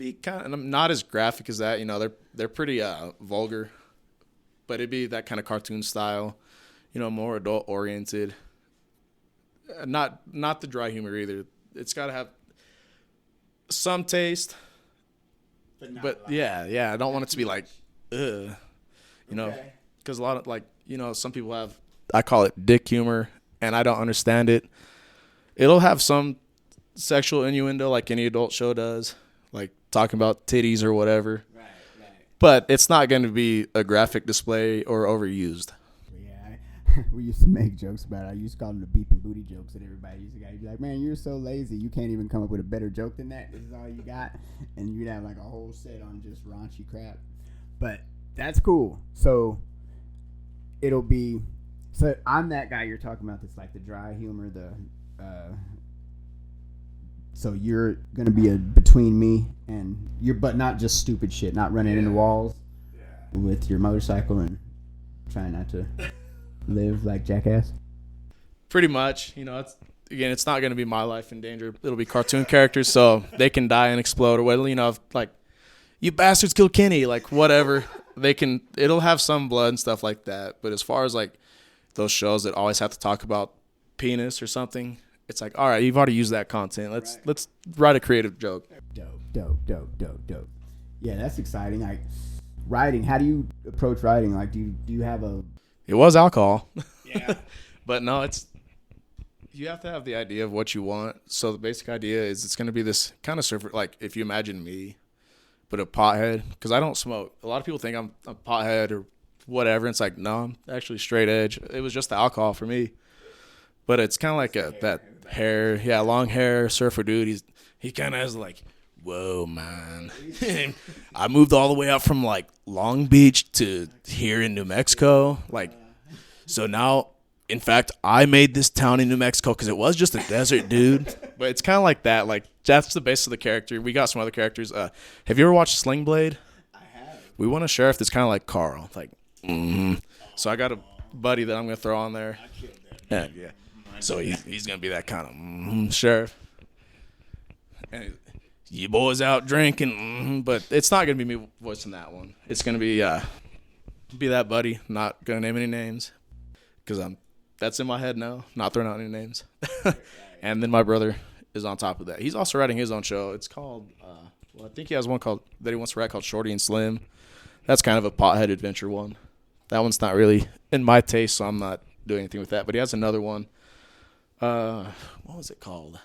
[SPEAKER 4] and I'm not as graphic as that. They're pretty vulgar, but it'd be that kind of cartoon style, more adult oriented. Not the dry humor either. It's got to have some taste. But yeah, I don't want it to be like, ugh, because a lot of some people have, I call it dick humor, and I don't understand it. It'll have some sexual innuendo like any adult show does, like talking about titties or whatever. Right. But it's not going to be a graphic display or overused.
[SPEAKER 3] Yeah, we used to make jokes about it. I used to call them the beep and booty jokes that everybody used to get. You'd be like, man, you're so lazy. You can't even come up with a better joke than that. This is all you got. And you'd have like a whole set on just raunchy crap. But that's cool. So it'll be. So I'm that guy you're talking about. That's like the dry humor. So you're gonna be a between me and but not just stupid shit. Not running into walls with your motorcycle and trying not to live like jackass.
[SPEAKER 4] Pretty much, it's not going to be my life in danger. It'll be cartoon characters, so they can die and explode or whatever. Like, you bastards killed Kenny, like whatever. It'll have some blood and stuff like that. But as far as like those shows that always have to talk about penis or something, it's like, all right, you've already used that content. Let's write a creative joke.
[SPEAKER 3] Dope. Yeah, that's exciting. Like writing, how do you approach writing? Like, do you have a?
[SPEAKER 4] It was alcohol.
[SPEAKER 3] Yeah.
[SPEAKER 4] But no, you have to have the idea of what you want. So the basic idea is it's going to be this kind of surfer, like if you imagine me, but a pothead, because I don't smoke. A lot of people think I'm a pothead or whatever. And it's like, no, I'm actually straight edge. It was just the alcohol for me. But it's kind of like that hair, long hair surfer dude. He kind of has like, whoa, man. I moved all the way out from like Long Beach to here in New Mexico. Like, so now, in fact, I made this town in New Mexico because it was just a desert, dude. But it's kind of like that. Like, that's the base of the character. We got some other characters. Have you ever watched Sling Blade?
[SPEAKER 3] I have.
[SPEAKER 4] We want a sheriff that's kind of like Carl. Like, So I got a buddy that I'm going to throw on there.
[SPEAKER 3] I killed that.
[SPEAKER 4] Yeah. So he's going to be that kind of sheriff. And you boys out drinking, but it's not going to be me voicing that one. It's going to be that buddy. Not going to name any names because that's in my head now. Not throwing out any names. And then my brother is on top of that. He's also writing his own show. It's called, I think he has one that he wants to write called Shorty and Slim. That's kind of a pothead adventure one. That one's not really in my taste, so I'm not doing anything with that. But he has another one. What was it called?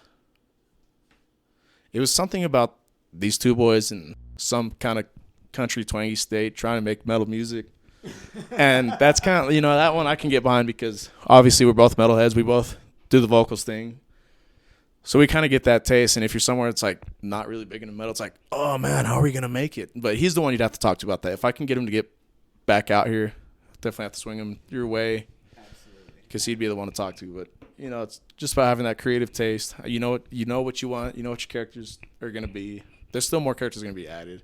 [SPEAKER 4] It was something about these two boys in some kind of country twangy state trying to make metal music. And that's kind of, that one I can get behind because obviously we're both metalheads. We both do the vocals thing. So we kind of get that taste. And if you're somewhere it's like not really big into metal, it's like, oh man, how are we going to make it? But he's the one you'd have to talk to about that. If I can get him to get back out here, definitely have to swing him your way. Absolutely. Because he'd be the one to talk to. But, it's just about having that creative taste. You know what you want. You know what your characters are going to be. There's still more characters going to be added.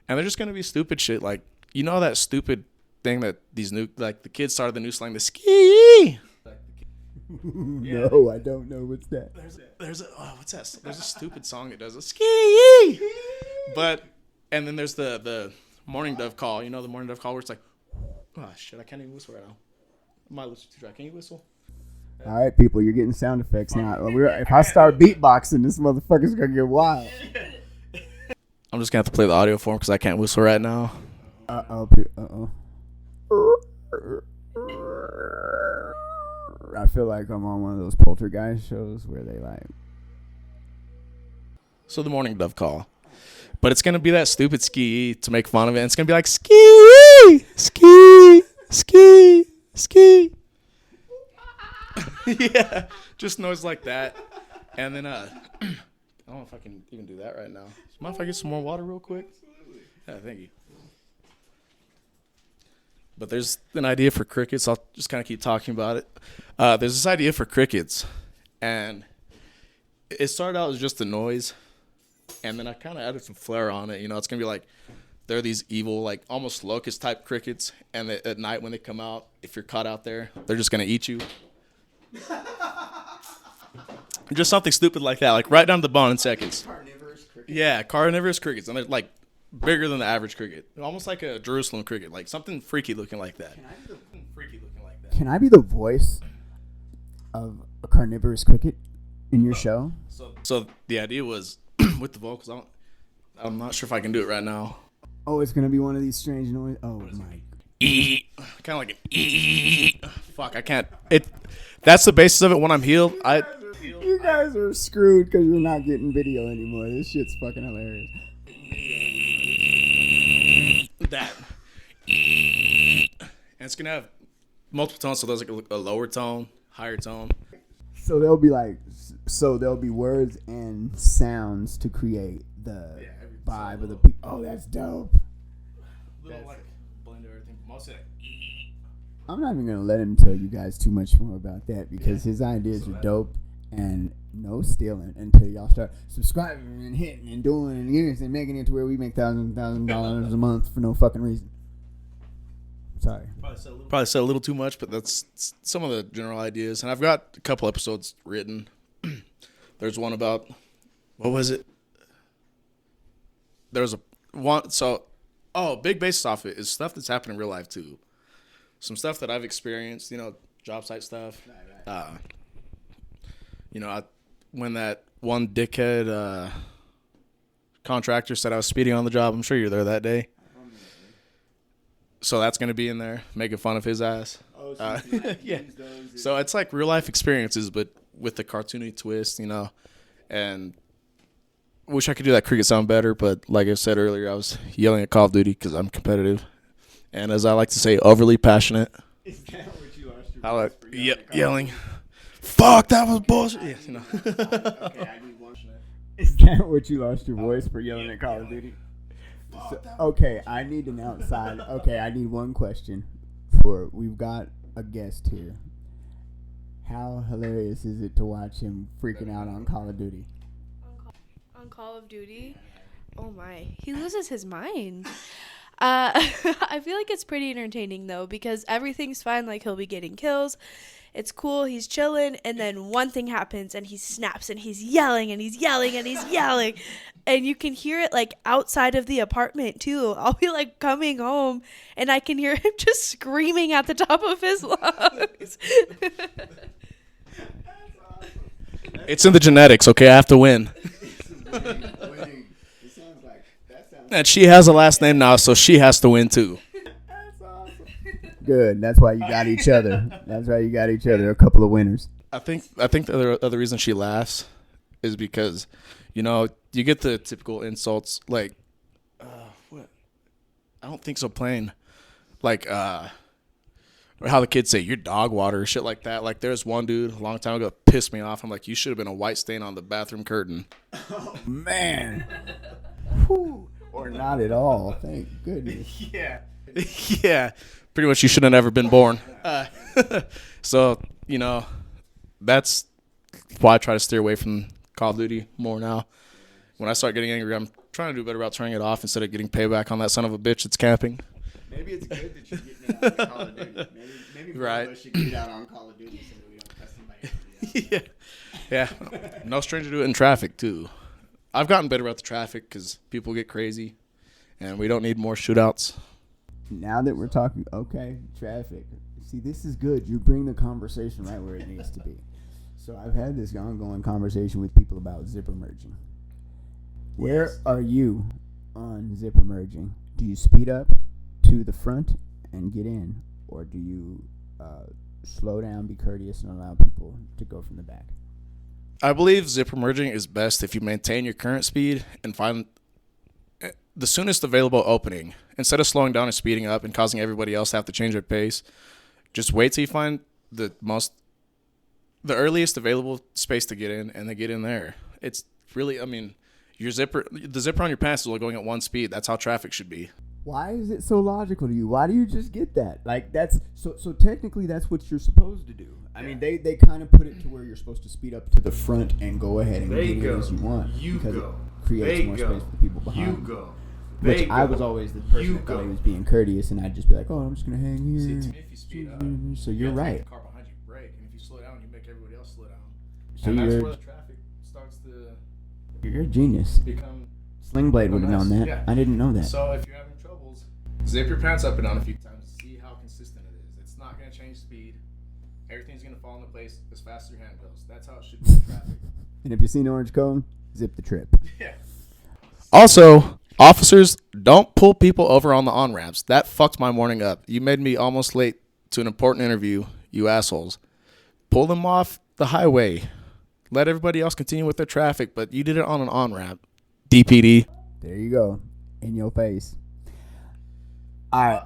[SPEAKER 4] And they're just going to be stupid shit. Like, that stupid thing that these new, like the kids started the new slang, the ski.
[SPEAKER 3] No, I don't know what's that.
[SPEAKER 4] What's that? There's a stupid song that does a ski. And then there's the morning dove call. The morning dove call where it's like, oh shit, I can't even whistle right now. My lips are too dry. Can you whistle?
[SPEAKER 3] All right, people, you're getting sound effects now. If I start beatboxing, this motherfucker's gonna get wild.
[SPEAKER 4] I'm just gonna have to play the audio for him because I can't whistle right now.
[SPEAKER 3] Uh-oh. I feel like I'm on one of those poltergeist shows where they like.
[SPEAKER 4] So the morning dove call. But it's going to be that stupid ski to make fun of it. And it's going to be like, ski, ski, ski, ski. Yeah, just noise like that. And then, I don't know if I can even do that right now. Mind if I get some more water real quick? Yeah, thank you. But there's an idea for crickets. I'll just kind of keep talking about it. There's this idea for crickets. And it started out as just a noise. And then I kind of added some flair on it. It's going to be like, they're these evil, like almost locust-type crickets. And at night when they come out, if you're caught out there, they're just going to eat you. Just something stupid like that. Like right down to the bone in seconds.
[SPEAKER 3] Carnivorous crickets?
[SPEAKER 4] Yeah, carnivorous crickets. And they're like bigger than the average cricket. Almost like a Jerusalem cricket. Like something freaky looking like that.
[SPEAKER 3] Can I be the voice of a carnivorous cricket in your show?
[SPEAKER 4] So the idea was with the vocals. I'm not sure if I can do it right now.
[SPEAKER 3] Oh, it's gonna be one of these strange noises. Oh my!
[SPEAKER 4] Kind of like an fuck. I can't. That's the basis of it. When I'm healed,
[SPEAKER 3] You guys are screwed because you're not getting video anymore. This shit's fucking hilarious.
[SPEAKER 4] That. And it's gonna have multiple tones. So there's like a lower tone, higher tone.
[SPEAKER 3] So there'll be words and sounds to create the vibe of the people. Oh, that's dope.
[SPEAKER 4] little like blend of everything. Mostly like.
[SPEAKER 3] I'm not even gonna let him tell you guys too much more about that because his ideas are dope and no stealing until y'all start subscribing and hitting and doing and making it to where we make $1,000 a month for no fucking reason. Sorry.
[SPEAKER 4] Probably said a little too much, but that's some of the general ideas. And I've got a couple episodes written. There's one about, what was it? There was big basis off it is stuff that's happened in real life too. Some stuff that I've experienced, job site stuff. Right. When that one dickhead contractor said I was speeding on the job, I'm sure you're there that day. So that's going to be in there, making fun of his ass. Oh, so yeah. So it's like real life experiences, but with the cartoony twist, and wish I could do that cricket sound better, but like I said earlier, I was yelling at Call of Duty because I'm competitive. And as I like to say, overly passionate.
[SPEAKER 3] Is that what you lost your
[SPEAKER 4] I like yelling. Fuck, that was bullshit. Yeah,
[SPEAKER 3] Okay, I need one. Is that what you lost your voice for yelling at Call of Duty? So, okay, I need an outside. Okay, I need one question. We've got a guest here. How hilarious is it to watch him freaking out on Call of Duty?
[SPEAKER 5] On Call of Duty? Oh my, he loses his mind. I feel like it's pretty entertaining though because everything's fine. Like he'll be getting kills. It's cool. He's chilling, and then one thing happens, and he snaps, and he's yelling, and he's yelling, and he's yelling, and you can hear it like outside of the apartment too. I'll be like coming home, and I can hear him just screaming at the top of his lungs.
[SPEAKER 4] It's in the genetics. Okay, I have to win. And she has a last name now, so she has to win too.
[SPEAKER 3] Good. That's why you got each other. A couple of winners.
[SPEAKER 4] I think the other reason she laughs is because, you get the typical insults like, what? I don't think so plain. Like, or how the kids say, you're dog water or shit like that. Like, there's one dude a long time ago that pissed me off. I'm like, you should have been a white stain on the bathroom curtain.
[SPEAKER 3] Oh, man. Whew. Or not at all. Thank goodness.
[SPEAKER 4] Yeah. Yeah. Pretty much you should have never been born. So, that's why I try to steer away from Call of Duty more now. When I start getting angry, I'm trying to do better about turning it off instead of getting payback on that son of a bitch that's camping.
[SPEAKER 3] Maybe it's good that you're getting out on Call of Duty. Maybe
[SPEAKER 4] right.
[SPEAKER 3] Both of us should get out on Call of Duty so that we don't cuss somebody out.
[SPEAKER 4] Yeah. No stranger to it in traffic, too. I've gotten better about the traffic because people get crazy, and we don't need more shootouts.
[SPEAKER 3] Now that we're talking, okay, traffic. See, this is good. You bring the conversation right where it needs to be. So I've had this ongoing conversation with people about zipper merging. Where are you on zipper merging? Do you speed up to the front and get in, or do you slow down, be courteous, and allow people to go from the back?
[SPEAKER 4] I believe zipper merging is best if you maintain your current speed and find the soonest available opening. Instead of slowing down and speeding up and causing everybody else to have to change their pace, just wait till you find the earliest available space to get in, and then get in there. It's really, the zipper on your pants is only going at one speed. That's how traffic should be.
[SPEAKER 3] Why is it so logical to you? Why do you just get that? Like that's so technically that's what you're supposed to do. I mean, they kind of put it to where you're supposed to speed up to the front and go ahead and get it as you want. Because it creates more space for the people behind. You go. Which I was always the person that thought he was being courteous, and I'd just be like, "Oh, I'm just gonna hang here."
[SPEAKER 4] See, to me, if you speed up,
[SPEAKER 3] so you're right.
[SPEAKER 4] The car behind you brake, and if you slow down, you make everybody else slow down.
[SPEAKER 3] So
[SPEAKER 4] and that's where the traffic starts to.
[SPEAKER 3] You're a genius.
[SPEAKER 4] Become.
[SPEAKER 3] Sling Blade would have known that. Yeah. I didn't know that.
[SPEAKER 4] So if you're having troubles, zip your pants up and down a few times to see how consistent it is. It's not gonna change speed. Everything's gonna fall into place as fast as your hand goes. That's how it should be in traffic.
[SPEAKER 3] And if you see an orange cone, zip the trip.
[SPEAKER 4] Yeah. Also, officers, don't pull people over on the on-ramps. That fucked my morning up. You made me almost late to an important interview, you assholes. Pull them off the highway. Let everybody else continue with their traffic, but you did it on an on-ramp. DPD.
[SPEAKER 3] There you go. In your face. All right.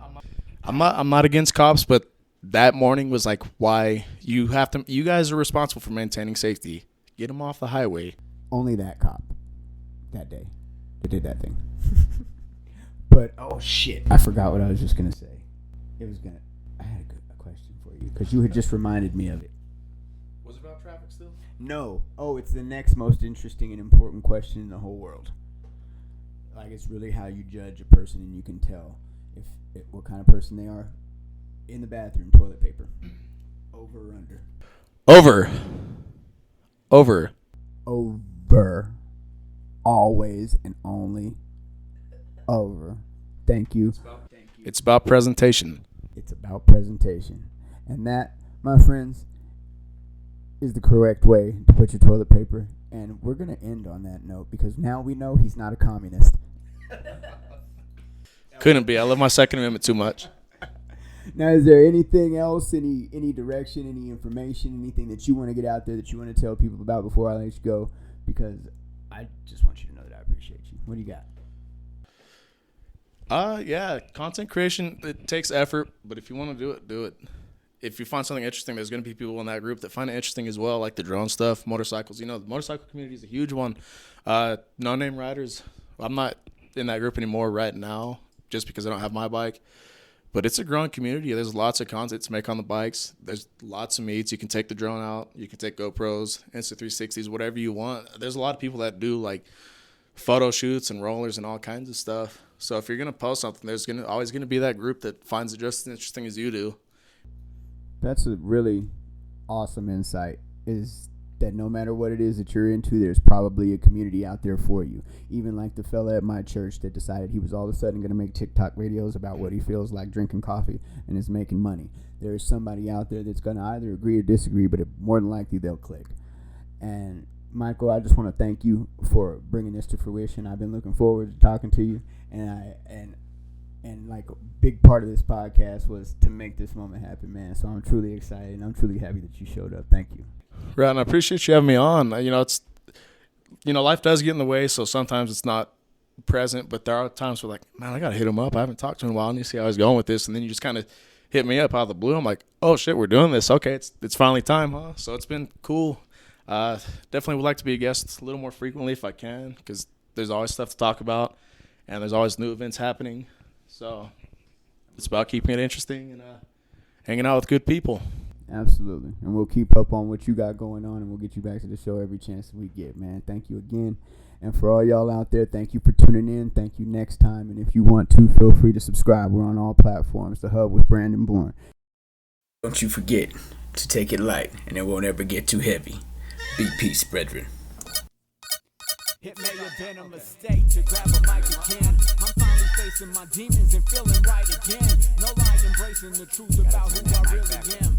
[SPEAKER 4] I'm not against cops, but that morning was like why you guys are responsible for maintaining safety. Get them off the highway.
[SPEAKER 3] Only that cop that day that did that thing. But oh shit, I forgot what I was just gonna say. I had a question for you because you had just reminded me of it.
[SPEAKER 4] Was it about traffic still?
[SPEAKER 3] No. Oh, it's the next most interesting and important question in the whole world. Like, it's really how you judge a person, and you can tell what kind of person they are. In the bathroom, toilet paper. Over or under?
[SPEAKER 4] Over.
[SPEAKER 3] Over. Always and only over. Thank you.
[SPEAKER 4] It's about presentation.
[SPEAKER 3] It's about presentation. And that, my friends, is the correct way to put your toilet paper. And we're going to end on that note because now we know he's not a communist.
[SPEAKER 4] Couldn't be. I love my Second Amendment too much.
[SPEAKER 3] Now, is there anything else, any direction, any information, anything that you want to get out there that you want to tell people about before I let you go? Because I just want you to know that I appreciate you. What do you got?
[SPEAKER 4] Yeah, content creation, it takes effort, but if you want to do it, do it. If you find something interesting, there's going to be people in that group that find it interesting as well, like the drone stuff, motorcycles. The motorcycle community is a huge one. No-name riders, I'm not in that group anymore right now just because I don't have my bike. But it's a growing community. There's lots of content to make on the bikes. There's lots of meets. You can take the drone out. You can take GoPros, Insta360s, whatever you want. There's a lot of people that do, like, photo shoots and rollers and all kinds of stuff. So if you're going to post something, there's always going to be that group that finds it just as interesting as you do.
[SPEAKER 3] That's a really awesome insight, is that no matter what it is that you're into, there's probably a community out there for you. Even like the fella at my church that decided he was all of a sudden going to make TikTok videos about what he feels like drinking coffee and is making money. There's somebody out there that's going to either agree or disagree, but more than likely they'll click. And Michael, I just want to thank you for bringing this to fruition. I've been looking forward to talking to you, and like a big part of this podcast was to make this moment happen, man. So I'm truly excited, and I'm truly happy that you showed up. Thank you.
[SPEAKER 4] Right, and I appreciate you having me on. Life does get in the way, so sometimes it's not present, but there are times where, like, man, I got to hit him up. I haven't talked to him in a while. I need to see how he's going with this. And then you just kind of hit me up out of the blue. I'm like, oh, shit, we're doing this. Okay, it's finally time, huh? So it's been cool. Definitely would like to be a guest a little more frequently if I can, because there's always stuff to talk about, and there's always new events happening. So it's about keeping it interesting and hanging out with good people.
[SPEAKER 3] Absolutely. And we'll keep up on what you got going on, and we'll get you back to the show every chance we get, man. Thank you again. And for all y'all out there, thank you for tuning in. Thank you next time. And if you want to, feel free to subscribe. We're on all platforms. The Hub with Brandon Bourne.
[SPEAKER 6] Don't you forget to take it light, and it won't ever get too heavy. Big peace, brethren.
[SPEAKER 7] It may have been a mistake to grab a mic again. I'm finally facing my demons and feeling right again. No lie, embracing the truth about who I really am.